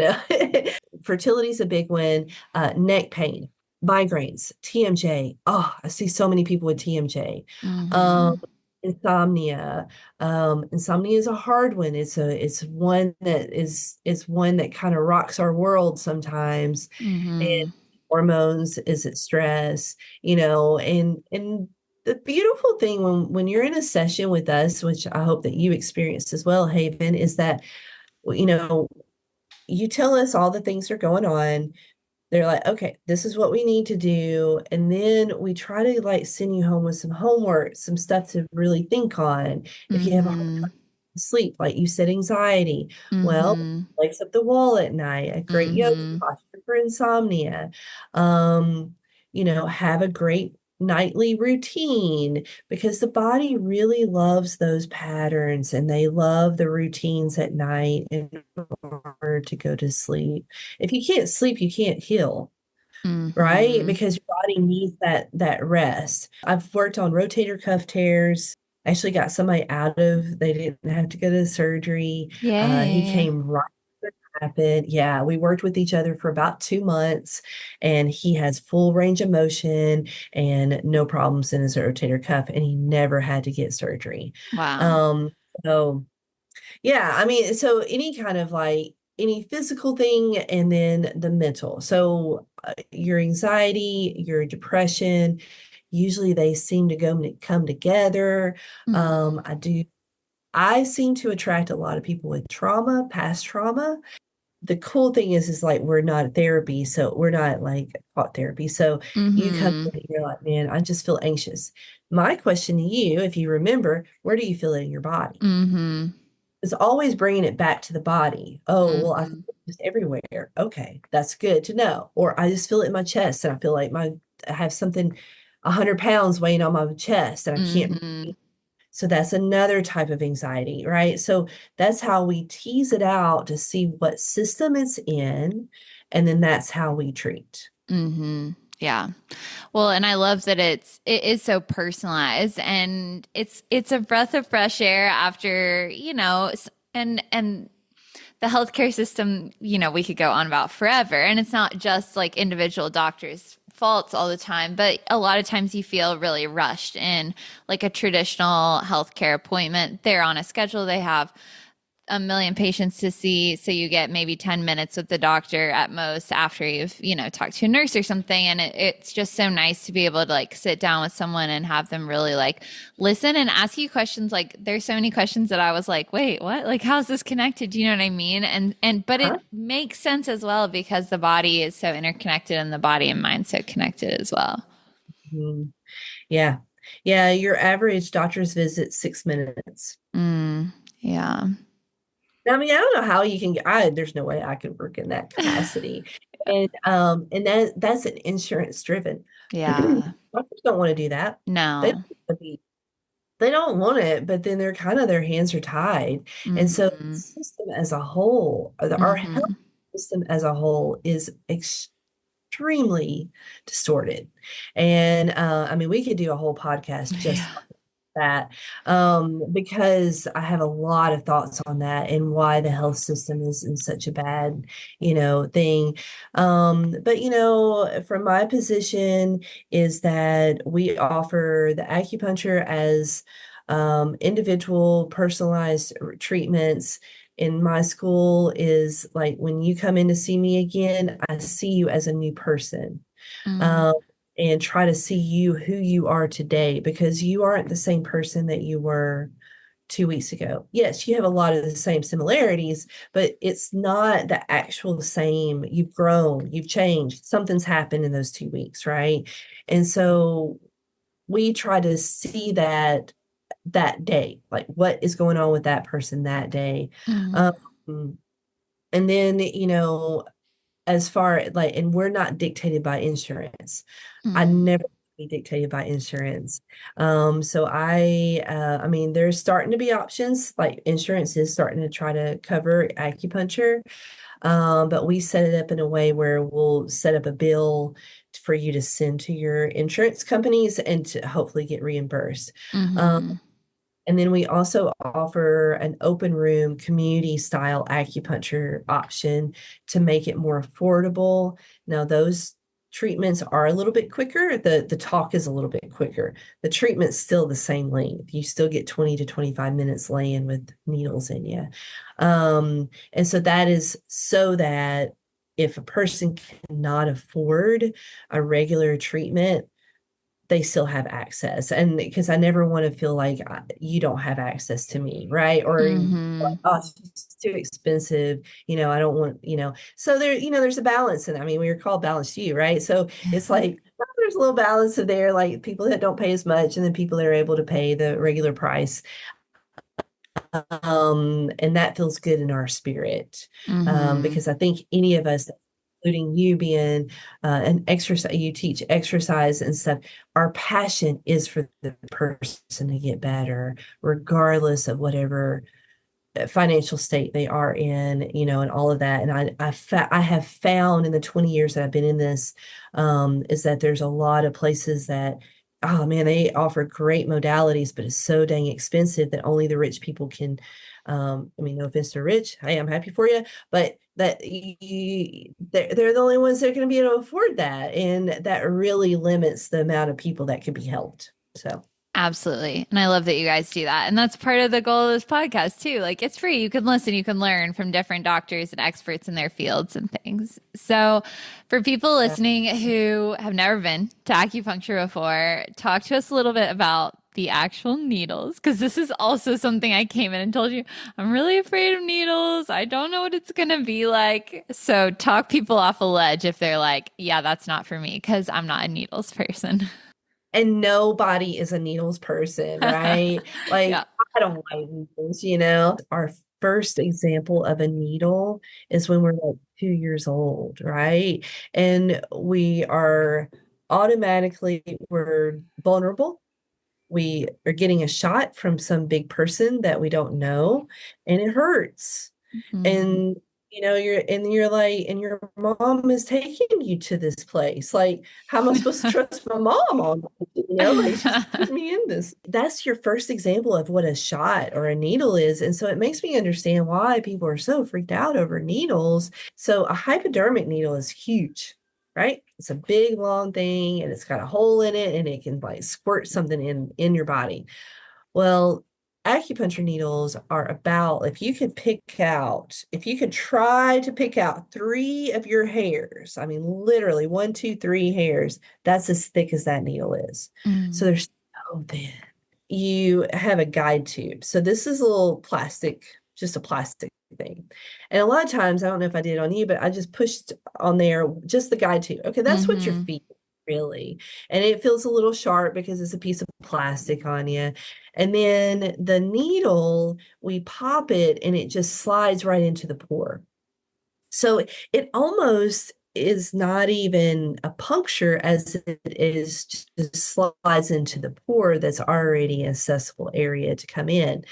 [SPEAKER 2] Fertility is a big one. Neck pain, migraines, TMJ. Oh, I see so many people with TMJ. Um,
[SPEAKER 1] Mm-hmm.
[SPEAKER 2] insomnia. Insomnia is a hard one. It's one that kind of rocks our world sometimes. And
[SPEAKER 1] Mm-hmm.
[SPEAKER 2] hormones, is it stress, and the beautiful thing when you're in a session with us, which I hope that you experienced as well, Haven, is that you know you tell us all the things that are going on. They're like, okay, this is what we need to do. And then we try to like send you home with some homework, some stuff to really think on. If you have a hard
[SPEAKER 1] Mm-hmm.
[SPEAKER 2] time sleep, like you said, anxiety, well,
[SPEAKER 1] Mm-hmm.
[SPEAKER 2] legs up the wall at night, a great yoga
[SPEAKER 1] Mm-hmm.
[SPEAKER 2] posture for insomnia. Um, have a great nightly routine, because the body really loves those patterns and they love the routines at night in order to go to sleep. If you can't sleep, you can't heal, right?
[SPEAKER 1] Mm-hmm.
[SPEAKER 2] Because your body needs that rest. I've worked on rotator cuff tears. Actually got somebody they didn't have to go to surgery. He
[SPEAKER 1] Yay.
[SPEAKER 2] came right when it happened. Yeah, we worked with each other for about 2 months, and he has full range of motion and no problems in his rotator cuff, and he never had to get surgery.
[SPEAKER 1] Wow.
[SPEAKER 2] Um, so yeah, I mean, so any kind of like any physical thing and then the mental. So your anxiety, your depression, usually they seem to come together.
[SPEAKER 1] Mm-hmm.
[SPEAKER 2] I seem to attract a lot of people with trauma, past trauma. The cool thing is like we're not therapy, so we're not like taught therapy. So you come
[SPEAKER 1] Mm-hmm.
[SPEAKER 2] in and you're like, man, I just feel anxious. My question to you, if you remember, where do you feel it in your body?
[SPEAKER 1] Mm-hmm.
[SPEAKER 2] It's always bringing it back to the body. Oh, well, I feel
[SPEAKER 1] Mm-hmm.
[SPEAKER 2] it just everywhere. Okay, that's good to know. Or I just feel it in my chest and I feel like I have something 100 pounds weighing on my chest and I can't.
[SPEAKER 1] Mm-hmm.
[SPEAKER 2] So that's another type of anxiety, right? So that's how we tease it out to see what system it's in. And then that's how we treat.
[SPEAKER 1] Mm-hmm. Yeah. Well, and I love that it is so personalized and it's a breath of fresh air after, and the healthcare system, we could go on about forever. And it's not just like individual doctors' faults all the time, but a lot of times you feel really rushed in like a traditional healthcare appointment. They're on a schedule, they have a million patients to see, so you get maybe 10 minutes with the doctor at most after you've talked to a nurse or something. And it's just so nice to be able to like sit down with someone and have them really like listen and ask you questions. Like there's so many questions that I was like, wait, what, like how's this connected? Do you know what I mean? But it
[SPEAKER 2] Huh?
[SPEAKER 1] makes sense as well because the body is so interconnected and the body and mind so connected as well.
[SPEAKER 2] Mhm. Yeah. Yeah. Your average doctor's visit 6 minutes.
[SPEAKER 1] Yeah.
[SPEAKER 2] I mean, I don't know how you can there's no way I could work in that capacity. And that's an insurance driven.
[SPEAKER 1] Yeah.
[SPEAKER 2] Doctors don't want to do that. They don't
[SPEAKER 1] No.
[SPEAKER 2] want to be they don't want it, but then they're kind of their hands are tied. And so the
[SPEAKER 1] Hmm.
[SPEAKER 2] system as a whole, our health
[SPEAKER 1] Hmm.
[SPEAKER 2] system as a whole is extremely distorted. And I mean, we could do a whole podcast just
[SPEAKER 1] Yeah.
[SPEAKER 2] that because I have a lot of thoughts on that and why the health system is in such a bad, thing. But from my position is that we offer the acupuncture as individual personalized treatments. In my school is like when you come in to see me again, I see you as a new person.
[SPEAKER 1] Mm.
[SPEAKER 2] Um, and try to see you who you are today because you aren't the same person that you were 2 weeks ago. Yes, you have a lot of the same similarities, but it's not the actual same. You've grown, you've changed, something's happened in those 2 weeks, right? And so we try to see that day, like what is going on with that person that day.
[SPEAKER 1] Mm.
[SPEAKER 2] Um, and then, as far like, and we're not dictated by insurance. I
[SPEAKER 1] Mm.
[SPEAKER 2] never be dictated by insurance. So I mean, there's starting to be options like insurance is starting to try to cover acupuncture. But we set it up in a way where we'll set up a bill for you to send to your insurance companies and to hopefully get reimbursed. Um,
[SPEAKER 1] Mm-hmm.
[SPEAKER 2] and then we also offer an open room community style acupuncture option to make it more affordable. Now, those treatments are a little bit quicker. The talk is a little bit quicker. The treatment's still the same length. You still get 20 to 25 minutes laying with needles in you. And so that is so that if a person cannot afford a regular treatment, they still have access. And because I never want to feel like you don't have access to me, right? Or
[SPEAKER 1] Mm-hmm.
[SPEAKER 2] oh, it's too expensive. I don't want, so there, there's a balance. And I mean, we were called Balance You, right? So it's like, there's a little balance of there, like people that don't pay as much and then people that are able to pay the regular price. And that feels good in our spirit.
[SPEAKER 1] Mm-hmm.
[SPEAKER 2] Because I think any of us, including you being an exercise, you teach exercise and stuff. Our passion is for the person to get better, regardless of whatever financial state they are in, and all of that. And I have found in the 20 years that I've been in this, is that there's a lot of places that, oh man, they offer great modalities, but it's so dang expensive that only the rich people can. I mean, no offense to rich, hey, I'm happy for you, but that they're the only ones that are going to be able to afford that, and that really limits the amount of people that could be helped. So.
[SPEAKER 1] Absolutely. And I love that you guys do that. And that's part of the goal of this podcast too. Like it's free. You can listen, you can learn from different doctors and experts in their fields and things. So for people listening who have never been to acupuncture before, talk to us a little bit about the actual needles, because this is also something I came in and told you, I'm really afraid of needles. I don't know what it's going to be like. So talk people off a ledge if they're like, yeah, that's not for me because I'm not a needles person.
[SPEAKER 2] And nobody is a needles person, right?
[SPEAKER 1] Yeah.
[SPEAKER 2] Like, I don't like needles. Our first example of a needle is when we're like 2 years old, right? And we are automatically, we're vulnerable. We are getting a shot from some big person that we don't know, and it hurts.
[SPEAKER 1] Mhm.
[SPEAKER 2] And, you're like, and your mom is taking you to this place. Like, how am I supposed to trust my mom on this? Like she's putting me in this. That's your first example of what a shot or a needle is. And so it makes me understand why people are so freaked out over needles. So a hypodermic needle is huge, right? It's a big long thing and it's got a hole in it and it can like squirt something in your body. Well, acupuncture needles are about, if you could try to pick out three of your hairs, I mean, literally one, two, three hairs, that's as thick as that needle is. So
[SPEAKER 1] Mm.
[SPEAKER 2] they're so thin. You have a guide tube. So this is a little plastic, just a plastic thing. And a lot of times, I don't know if I did it on you, but I just pushed on there just the guide tube. Okay, that's what you're
[SPEAKER 1] Mm-hmm.
[SPEAKER 2] feeling, really. And it feels a little sharp because it's a piece of plastic on you. And then the needle, we pop it and it just slides right into the pore. So it almost is not even a puncture as it is just slides into the pore that's already an accessible area to come in.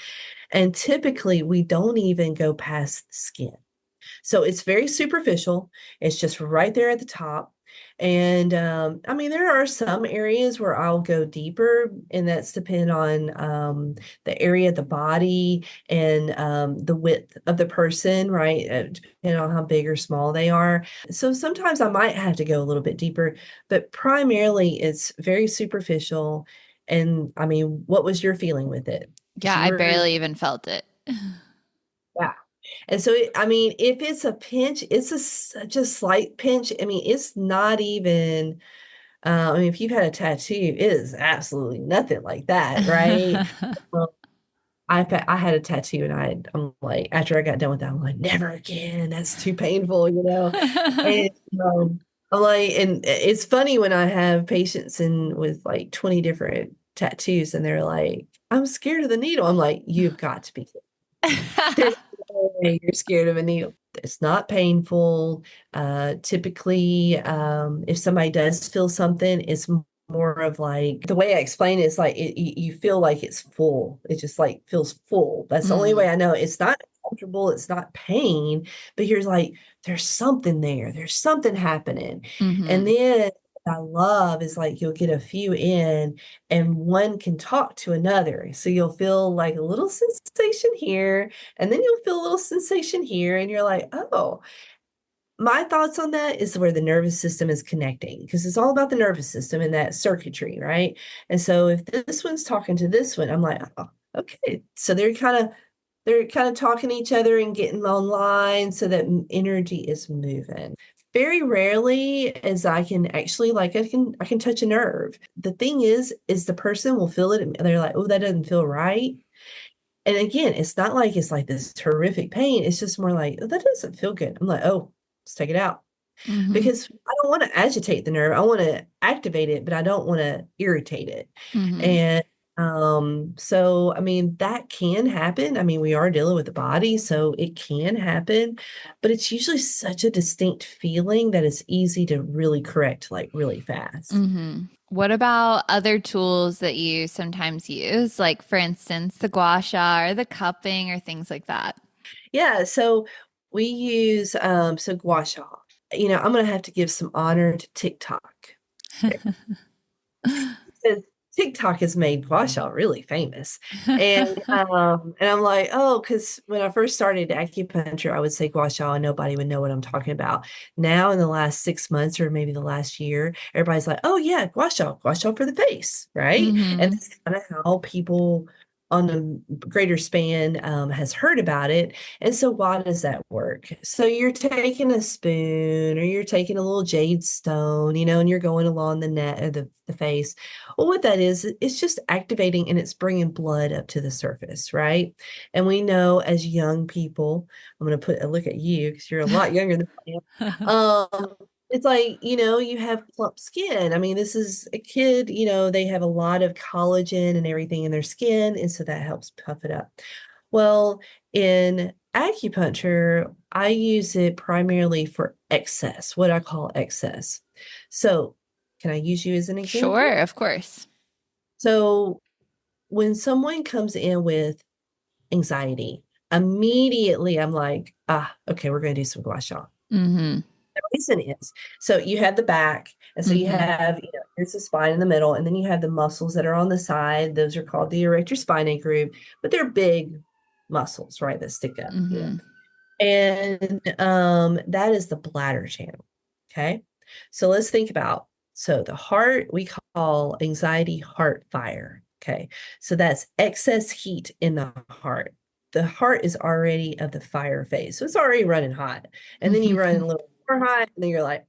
[SPEAKER 2] And typically we don't even go past the skin. So it's very superficial. It's just right there at the top. And I mean, there are some areas where I'll go deeper, and that's depend on the area of the body and the width of the person, right? Depending on how big or small they are. So sometimes I might have to go a little bit deeper, but primarily it's very superficial. And I mean, what was your feeling with it?
[SPEAKER 1] Yeah, I barely even felt it.
[SPEAKER 2] Yeah. And so, I mean, if it's a pinch, it's such a slight pinch. I mean, it's not even, I mean, if you've had a tattoo, it is absolutely nothing like that, right? Um, I had a tattoo and I'm like, after I got done with that, I'm like, never again. That's too painful, you know? And I'm like, and it's funny when I have patients with like 20 different tattoos and they're like, I'm scared of the needle. I'm like, you've got to be kidding. There's no way you're scared of a needle. It's not painful. Typically, if somebody does feel something, it's more of like the way I explain it is like you feel like it's full. It just like feels full. That's the only way
[SPEAKER 1] Mm.
[SPEAKER 2] I know. It's not comfortable. It's not pain, but you're like, there's something there. There's something happening. And
[SPEAKER 1] Mm-hmm.
[SPEAKER 2] then what I love is like you'll get a few in and one can talk to another. So you'll feel like a little sensation here, and then you'll feel a little sensation here, and you're like, oh, my thoughts on that is where the nervous system is connecting because it's all about the nervous system and that circuitry, right? And so if this one's talking to this one, I'm like, oh, okay. So they're kind of talking to each other and getting online so that energy is moving. Very rarely as I can actually like I can touch a nerve. The thing is the person will feel it and they're like, oh, that doesn't feel right. And again, it's not like it's like this terrific pain. It's just more like, oh, that doesn't feel good. I'm like, oh, let's take it out.
[SPEAKER 1] Mm-hmm.
[SPEAKER 2] Because I don't want to agitate the nerve. I want to activate it, but I don't want to irritate it.
[SPEAKER 1] Mm-hmm.
[SPEAKER 2] And so I mean that can happen. I mean, we are dealing with the body, so it can happen, but it's usually such a distinct feeling that it's easy to really correct like really fast.
[SPEAKER 1] Mm-hmm. What about other tools that you sometimes use? Like, for instance, the gua sha or the cupping or things like that.
[SPEAKER 2] Yeah, so we use so gua sha. I'm gonna have to give some honor to TikTok. Because TikTok has made gua sha really famous. And I'm like, oh, because when I first started acupuncture, I would say gua sha and nobody would know what I'm talking about. Now in the last 6 months or maybe the last year, everybody's like, oh yeah, gua sha for the face, right? And
[SPEAKER 1] Mm-hmm.
[SPEAKER 2] that's kind of how people on a greater span has heard about it. And so why does that work? So you're taking a spoon or you're taking a little jade stone, and you're going along the neck of the face. Well, what that is, it's just activating and it's bringing blood up to the surface, right? And we know as young people, I'm going to put a look at you because you're a lot younger than I am. It's like, you have plump skin. I mean, this is a kid, they have a lot of collagen and everything in their skin. And so that helps puff it up. Well, in acupuncture, I use it primarily for excess, what I call excess. So, can I use you as an
[SPEAKER 1] Sure,
[SPEAKER 2] example?
[SPEAKER 1] of course.
[SPEAKER 2] So when someone comes in with anxiety, immediately I'm like, okay, we're going to do some gua sha.
[SPEAKER 1] Mm-hmm.
[SPEAKER 2] The reason is, so you have the back, and so you
[SPEAKER 1] Mm-hmm.
[SPEAKER 2] have, here's the spine in the middle, and then you have the muscles that are on the side. Those are called the erector spinae group, but they're big muscles, right, that stick up.
[SPEAKER 1] Mm-hmm.
[SPEAKER 2] And that is the bladder channel. Okay. So let's think about, so the heart we call anxiety heart fire. Okay. So that's excess heat in the heart. The heart is already of the fire phase. So it's already running hot. And then you run a little more hot, and then you're like,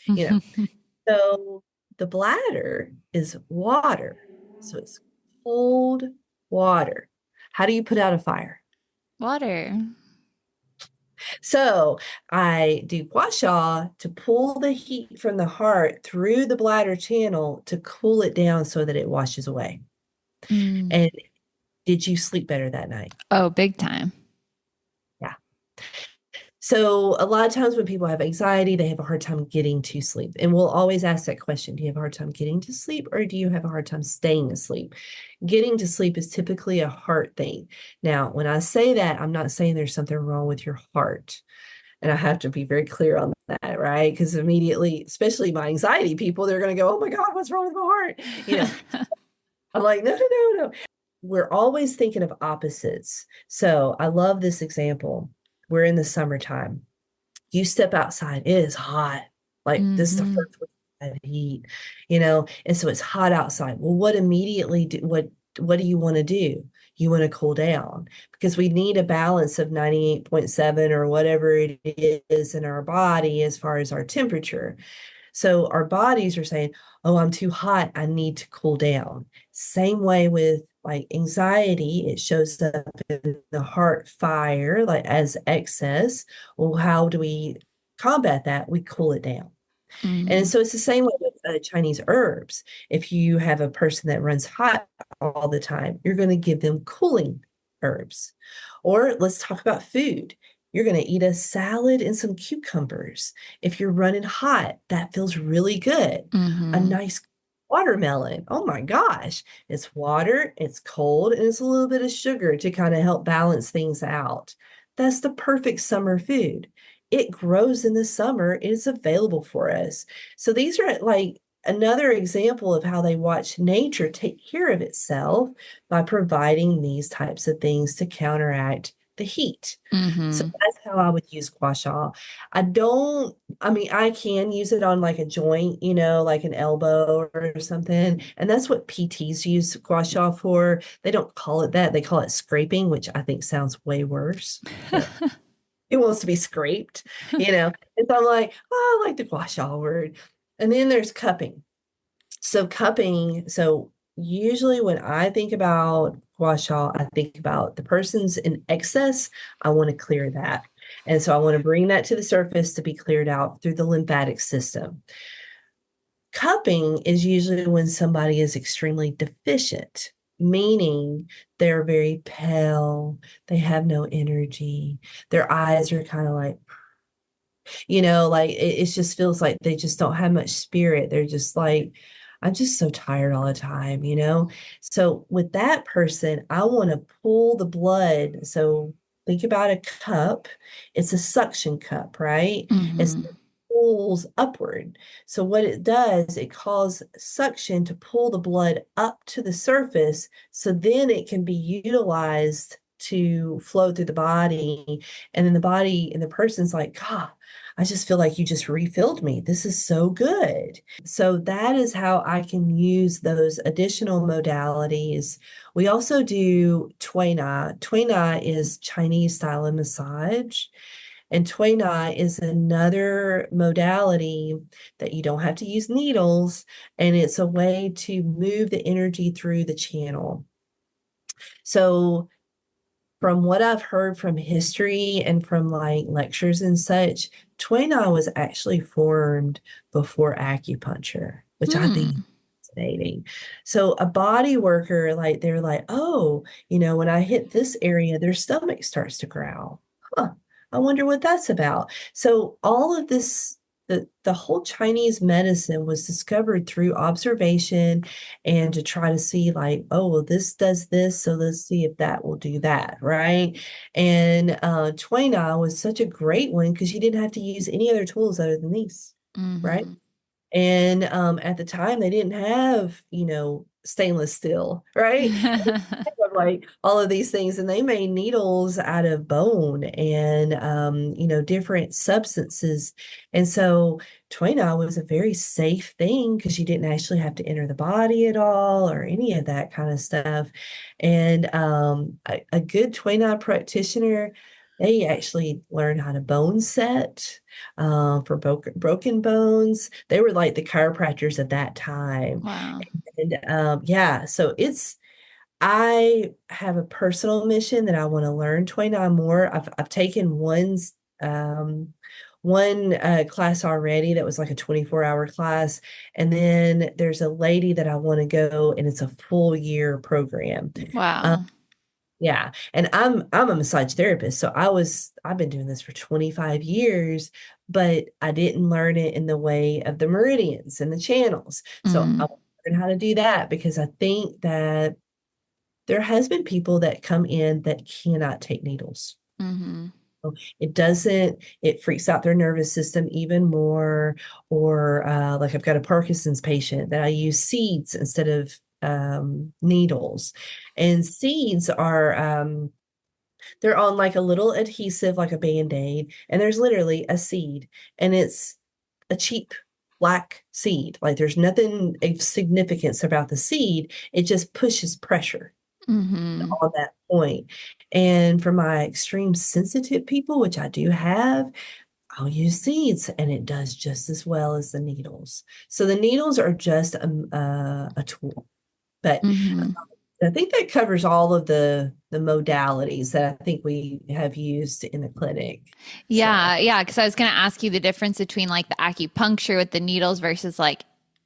[SPEAKER 2] you know. So the bladder is water. So it's cold water. How do you put out a fire?
[SPEAKER 1] Water.
[SPEAKER 2] So I do gua sha to pull the heat from the heart through the bladder channel to cool it down so that it washes away.
[SPEAKER 1] Mm.
[SPEAKER 2] And did you sleep better that night?
[SPEAKER 1] Oh, big time.
[SPEAKER 2] Yeah. So a lot of times when people have anxiety, they have a hard time getting to sleep. And we'll always ask that question, do you have a hard time getting to sleep, or do you have a hard time staying asleep? Getting to sleep is typically a heart thing. Now, when I say that, I'm not saying there's something wrong with your heart. And I have to be very clear on that, right? Because immediately, especially my anxiety people, they're going to go, oh my God, what's wrong with my heart? I'm like, no, no, no, no. We're always thinking of opposites. So I love this example. We're in the summertime. You step outside, it is hot. Like this is the
[SPEAKER 1] Mm-hmm.
[SPEAKER 2] first week of heat, and so it's hot outside. Well, what do you want to do? You want to cool down because we need a balance of 98.7 or whatever it is in our body as far as our temperature. So our bodies are saying, oh, I'm too hot. I need to cool down. Same way with like anxiety, it shows up in the heart fire, like as excess. Well, how do we combat that? We cool it down. And
[SPEAKER 1] Mm-hmm.
[SPEAKER 2] so it's the same way with Chinese herbs. If you have a person that runs hot all the time, you're going to give them cooling herbs. Or let's talk about food. You're going to eat a salad and some cucumbers. If you're running hot, that feels really good. A
[SPEAKER 1] Mm-hmm.
[SPEAKER 2] nice watermelon. Oh my gosh. It's water, it's cold, and it's a little bit of sugar to kind of help balance things out. That's the perfect summer food. It grows in the summer, it's available for us. So these are like another example of how they watch nature take care of itself by providing these types of things to counteract the heat. So
[SPEAKER 1] Mm-hmm.
[SPEAKER 2] that's how I would use gua sha. I mean, I can use it on like a joint, like an elbow or something. And that's what PTs use gua sha for. They don't call it that. They call it scraping, which I think sounds way worse. It wants to be scraped. And so I'm like, oh, I like the gua sha word. And then there's cupping. So usually when I think about gua sha, I think about the person's in excess. I want to clear that. And so I want to bring that to the surface to be cleared out through the lymphatic system. Cupping is usually when somebody is extremely deficient, meaning they're very pale, they have no energy, their eyes are kind of like, like it just feels like they just don't have much spirit. They're just like, I'm just so tired all the time. So with that person, I want to pull the blood. So think about a cup. It's a suction cup, right? It's
[SPEAKER 1] Mm-hmm.
[SPEAKER 2] pulls upward. So what it does, it causes suction to pull the blood up to the surface so then it can be utilized to flow through the body. And then the body and the person's like, God, I just feel like you just refilled me. This is so good. So that is how I can use those additional modalities. We also do Tui Na. Tui Na is Chinese style of massage. And Tui Na is another modality that you don't have to use needles, and it's a way to move the energy through the channel. So from what I've heard from history and from like lectures and such, Tui Na was actually formed before acupuncture, which I think is
[SPEAKER 1] Hmm.
[SPEAKER 2] fascinating. So a body worker, like they're like, oh, when I hit this area, their stomach starts to growl. Huh. I wonder what that's about. So all of this the whole Chinese medicine was discovered through observation and to try to see like, oh, well, this does this, so let's see if that will do that, right? And Tui Na was such a great one because you didn't have to use any other tools other than these, right?
[SPEAKER 1] Mm-hmm.
[SPEAKER 2] And at the time, they didn't have, stainless steel, right? Like all of these things, and they made needles out of bone and different substances. And so Twina was a very safe thing because you didn't actually have to enter the body at all or any of that kind of stuff. And a good Twina practitioner, they actually learn how to bone set for broken bones. They were like the chiropractors at that time.
[SPEAKER 1] Wow.
[SPEAKER 2] And yeah, so I have a personal mission that I want to learn 29 more. I've taken one class already that was like a 24-hour class. And then there's a lady that I want to go, and it's a full year program. Uh,
[SPEAKER 1] Wow.
[SPEAKER 2] yeah. And I'm a massage therapist. So I've been doing this for 25 years, but I didn't learn it in the way of the meridians and the channels. So I
[SPEAKER 1] Mm-hmm.
[SPEAKER 2] want to learn how to do that because I think that there has been people that come in that cannot take needles.
[SPEAKER 1] Mm-hmm.
[SPEAKER 2] It freaks out their nervous system even more. Or like I've got a Parkinson's patient that I use seeds instead of needles. And seeds are, they're on like a little adhesive, like a Band-Aid, and there's literally a seed, and it's a cheap black seed. Like there's nothing of significance about the seed. It just pushes pressure
[SPEAKER 1] Mm-hmm.
[SPEAKER 2] on that point. And for my extreme sensitive people, which I do have, I'll use seeds and it does just as well as the needles. So the needles are just a tool. But
[SPEAKER 1] Mm-hmm.
[SPEAKER 2] I think that covers all of the modalities that I think we have used in the clinic. So,
[SPEAKER 1] Yeah, yeah, because I was going to ask you the difference between like the acupuncture with the needles versus like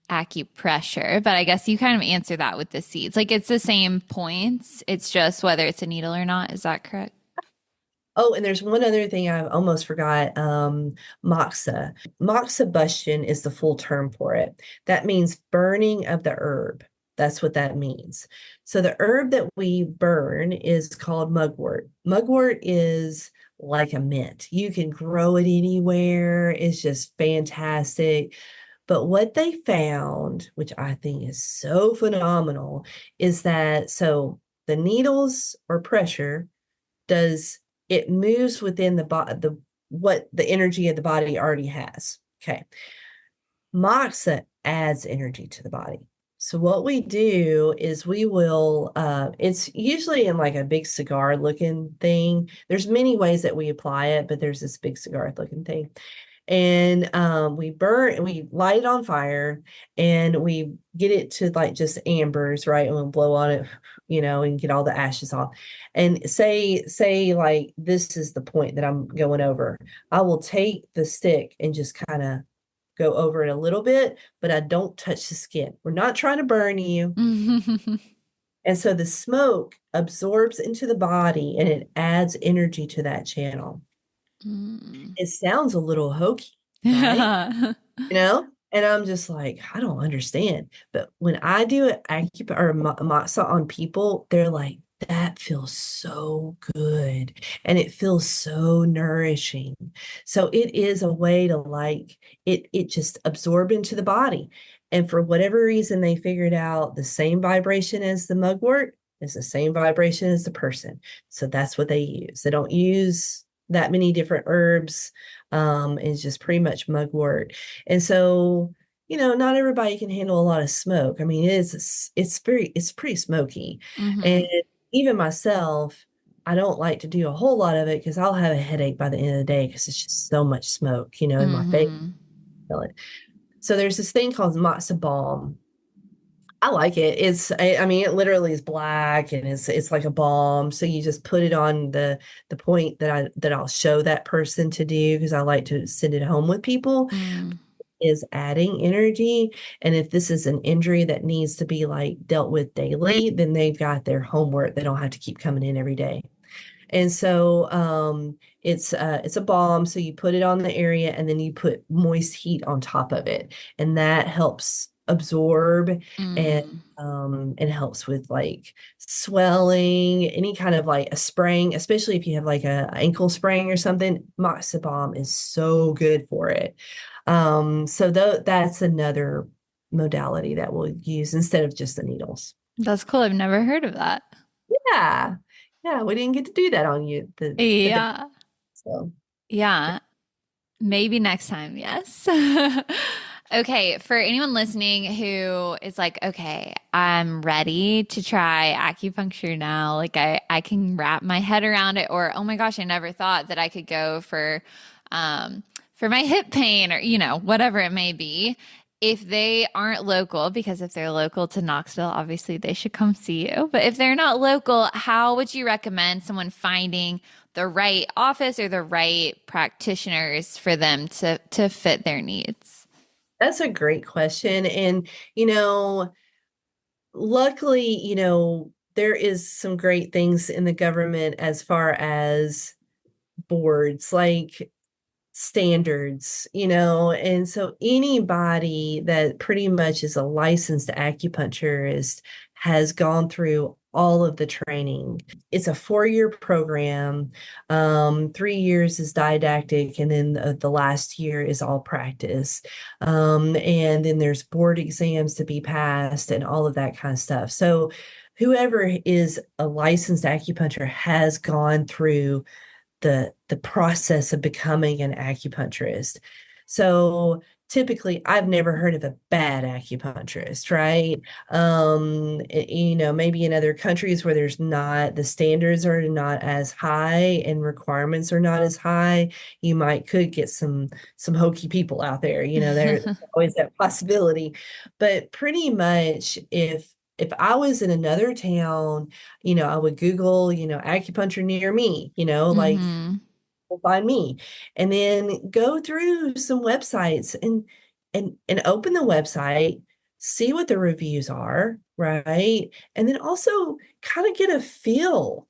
[SPEAKER 1] acupressure, but I guess you kind of answer that with the seeds. Like it's the same points. It's just whether it's a needle or not. Is that correct?
[SPEAKER 2] oh, and there's one other thing I almost forgot. Moxa. Moxibustion is the full term for it. That means burning of the herb. That's what that means. So the herb that we burn is called mugwort. Mugwort is like a mint. You can grow it anywhere. It's just fantastic. But what they found, which I think is so phenomenal, is that so the needles or pressure does it moves within the what the energy of the body already has. Okay. Moxa adds energy to the body. So what we do is we will it's usually in like a big cigar looking thing. There's many ways that we apply it, but there's this big cigar looking thing. And we light it on fire and we get it to like just ambers, right? And we'll blow on it, and get all the ashes off. And say like this is the point that I'm going over. I will take the stick and just kind of go over it a little bit, but I don't touch the skin. We're not trying to burn you.
[SPEAKER 1] Mm-hmm.
[SPEAKER 2] And so the smoke absorbs into the body and it adds energy to that channel. It sounds a little hokey, right?
[SPEAKER 1] Yeah.
[SPEAKER 2] And I'm just like, I don't understand. But when I do it or matza on people, they're like, that feels so good and it feels so nourishing. So it is a way to like it just absorb into the body. And for whatever reason, they figured out the same vibration as the mugwort is the same vibration as the person. So that's what they use. They don't use that many different herbs. It's just pretty much mugwort. And so, not everybody can handle a lot of smoke. I mean, it's pretty smoky. And
[SPEAKER 1] Mm-hmm.
[SPEAKER 2] even myself, I don't like to do a whole lot of it because I'll have a headache by the end of the day because it's just so much smoke, in my face.
[SPEAKER 1] Mm-hmm.
[SPEAKER 2] So there's this thing called matzo balm. I like it. I mean, it literally is black and it's like a balm. So you just put it on the point that I'll show that person to do because I like to send it home with people
[SPEAKER 1] Mm.
[SPEAKER 2] is adding energy. And if this is an injury that needs to be like dealt with daily, then they've got their homework. They don't have to keep coming in every day. And so it's a balm, so you put it on the area and then you put moist heat on top of it, and that helps absorb and
[SPEAKER 1] Mm,
[SPEAKER 2] it helps with like swelling, any kind of like a sprain, especially if you have like a ankle sprain or something. Moxa balm is so good for it. So that's another modality that we'll use instead of just the needles.
[SPEAKER 1] that's cool. I've never heard of that.
[SPEAKER 2] Yeah. Yeah, we didn't get to do that on you the day.
[SPEAKER 1] Yeah.
[SPEAKER 2] So
[SPEAKER 1] Yeah. Maybe next time. Yes. Okay. For anyone listening who is like, okay, I'm ready to try acupuncture now. Like I can wrap my head around it, or, oh my gosh, I never thought that I could go for my hip pain or, whatever it may be. If they aren't local, because if they're local to Knoxville, obviously they should come see you. But if they're not local, how would you recommend someone finding the right office or the right practitioners for them to fit their needs?
[SPEAKER 2] that's a great question. And, luckily, there is some great things in the government as far as boards, like standards, and so anybody that pretty much is a licensed acupuncturist has gone through all of the training. It's a 4-year program. 3 years is didactic, and then the last year is all practice. And then there's board exams to be passed and all of that kind of stuff. So whoever is a licensed acupuncturist has gone through the process of becoming an acupuncturist. So typically I've never heard of a bad acupuncturist, right? Maybe in other countries where there's not, the standards are not as high and requirements are not as high, you might could get some hokey people out there, there's always that possibility. But pretty much if I was in another town, I would Google, acupuncture near me, like
[SPEAKER 1] Hmm.
[SPEAKER 2] find me, and then go through some websites and open the website, see what the reviews are, right? And then also kind of get a feel,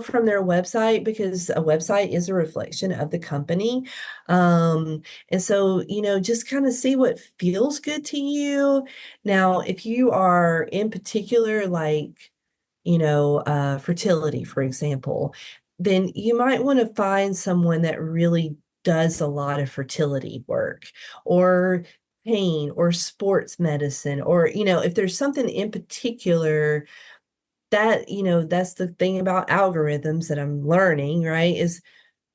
[SPEAKER 2] from their website, because a website is a reflection of the company. And so, just kind of see what feels good to you. Now, if you are in particular, like, fertility, for example, then you might want to find someone that really does a lot of fertility work, or pain, or sports medicine, or, if there's something in particular that, that's the thing about algorithms that I'm learning, right? Is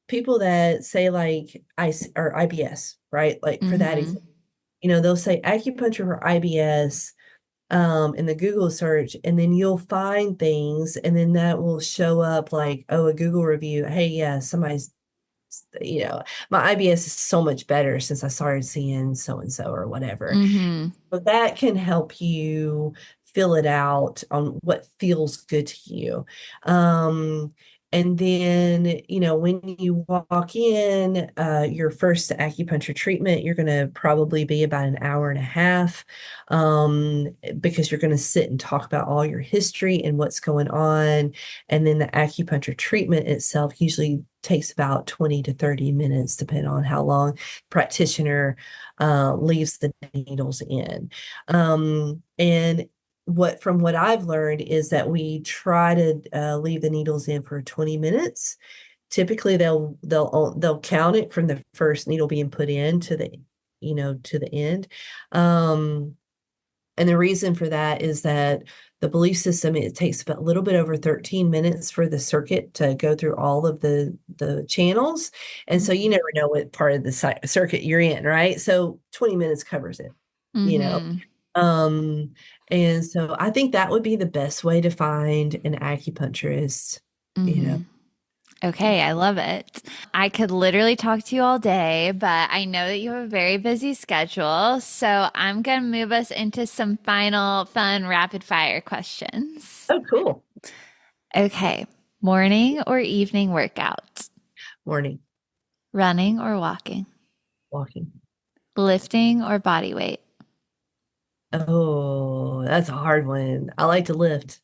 [SPEAKER 2] people that say like or IBS, right? Like for that
[SPEAKER 1] Hmm.
[SPEAKER 2] example, they'll say acupuncture for IBS in the Google search, and then you'll find things, and then that will show up like, oh, a Google review. Hey, yeah, somebody's, my IBS is so much better since I started seeing so and so or whatever.
[SPEAKER 1] Hmm.
[SPEAKER 2] But that can help you fill it out on what feels good to you. And then, when you walk in, your first acupuncture treatment, you're going to probably be about an hour and a half, because you're going to sit and talk about all your history and what's going on. And then the acupuncture treatment itself usually takes about 20 to 30 minutes, depending on how long practitioner leaves the needles in. And from what I've learned is that we try to leave the needles in for 20 minutes. Typically, they'll count it from the first needle being put in to the end. And the reason for that is that the belief system, it takes about a little bit over 13 minutes for the circuit to go through all of the channels. And so you never know what part of the circuit you're in, right? So 20 minutes covers it, you know.
[SPEAKER 1] Hmm.
[SPEAKER 2] Um, and so I think that would be the best way to find an acupuncturist, you know.
[SPEAKER 1] Hmm. Okay, I love it. I could literally talk to you all day, but I know that you have a very busy schedule. So I'm going to move us into some final fun rapid fire questions.
[SPEAKER 2] Oh, cool.
[SPEAKER 1] Okay, morning or evening workout?
[SPEAKER 2] Morning,
[SPEAKER 1] Running or walking?
[SPEAKER 2] walking.
[SPEAKER 1] Lifting or body weight?
[SPEAKER 2] Oh, that's a hard one. I like to lift.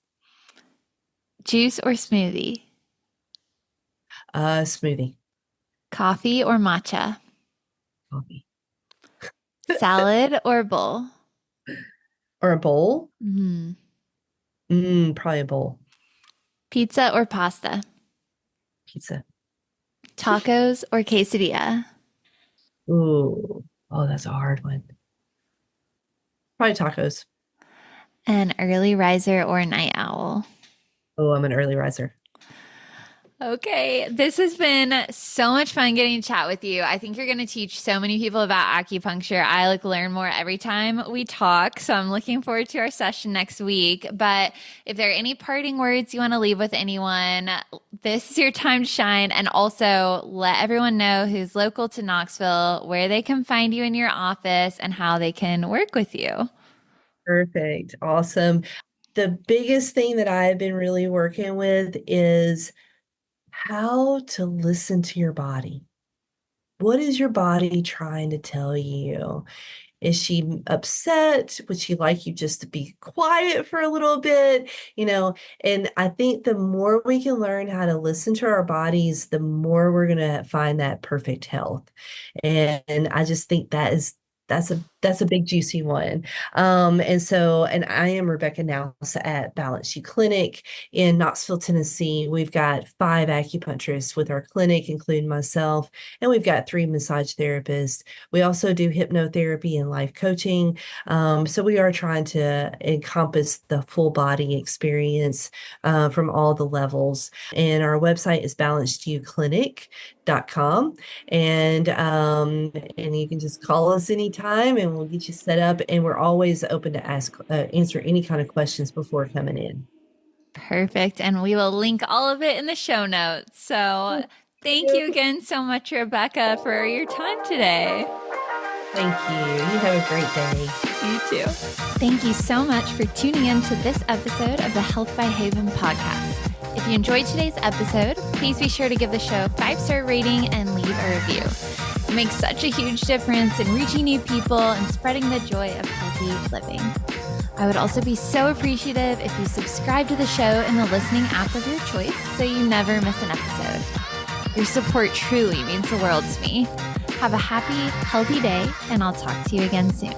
[SPEAKER 1] Juice or smoothie?
[SPEAKER 2] Smoothie.
[SPEAKER 1] Coffee or matcha?
[SPEAKER 2] Coffee.
[SPEAKER 1] Salad or bowl?
[SPEAKER 2] Or a bowl?
[SPEAKER 1] Mm.
[SPEAKER 2] Probably a bowl.
[SPEAKER 1] Pizza or pasta?
[SPEAKER 2] Pizza.
[SPEAKER 1] Tacos or quesadilla?
[SPEAKER 2] Ooh. Oh, that's a hard one. Probably tacos.
[SPEAKER 1] An early riser or night owl?
[SPEAKER 2] Oh, I'm an early riser.
[SPEAKER 1] Okay, this has been so much fun getting to chat with you. I think you're going to teach so many people about acupuncture. I learn more every time we talk, so I'm looking forward to our session next week. But if there are any parting words you want to leave with anyone, this is your time to shine. And also let everyone know who's local to Knoxville, where they can find you in your office, and how they can work with you.
[SPEAKER 2] Perfect. Awesome. The biggest thing that I've been really working with is how to listen to your body. What is your body trying to tell you? Is she upset? Would she like you just to be quiet for a little bit? And I think the more we can learn how to listen to our bodies, the more we're going to find that perfect health. And I just think that's a big juicy one. And I am Rebekah Knause at Balance You Clinic in Knoxville, Tennessee. We've got 5 acupuncturists with our clinic, including myself, and we've got 3 massage therapists. We also do hypnotherapy and life coaching. So we are trying to encompass the full body experience from all the levels. And our website is balancedyouclinic.com. And you can just call us anytime and we'll get you set up. And we're always open to answer any kind of questions before coming in.
[SPEAKER 1] Perfect. And we will link all of it in the show notes. So thank you again so much, Rebekah, for your time today.
[SPEAKER 2] Thank you. You have a great day.
[SPEAKER 1] You too. Thank you so much for tuning in to this episode of the Health by Haven podcast. If you enjoyed today's episode, please be sure to give the show a 5-star rating and leave a review. It makes such a huge difference in reaching new people and spreading the joy of healthy living. I would also be so appreciative if you subscribe to the show in the listening app of your choice so you never miss an episode. Your support truly means the world to me. Have a happy, healthy day, and I'll talk to you again soon.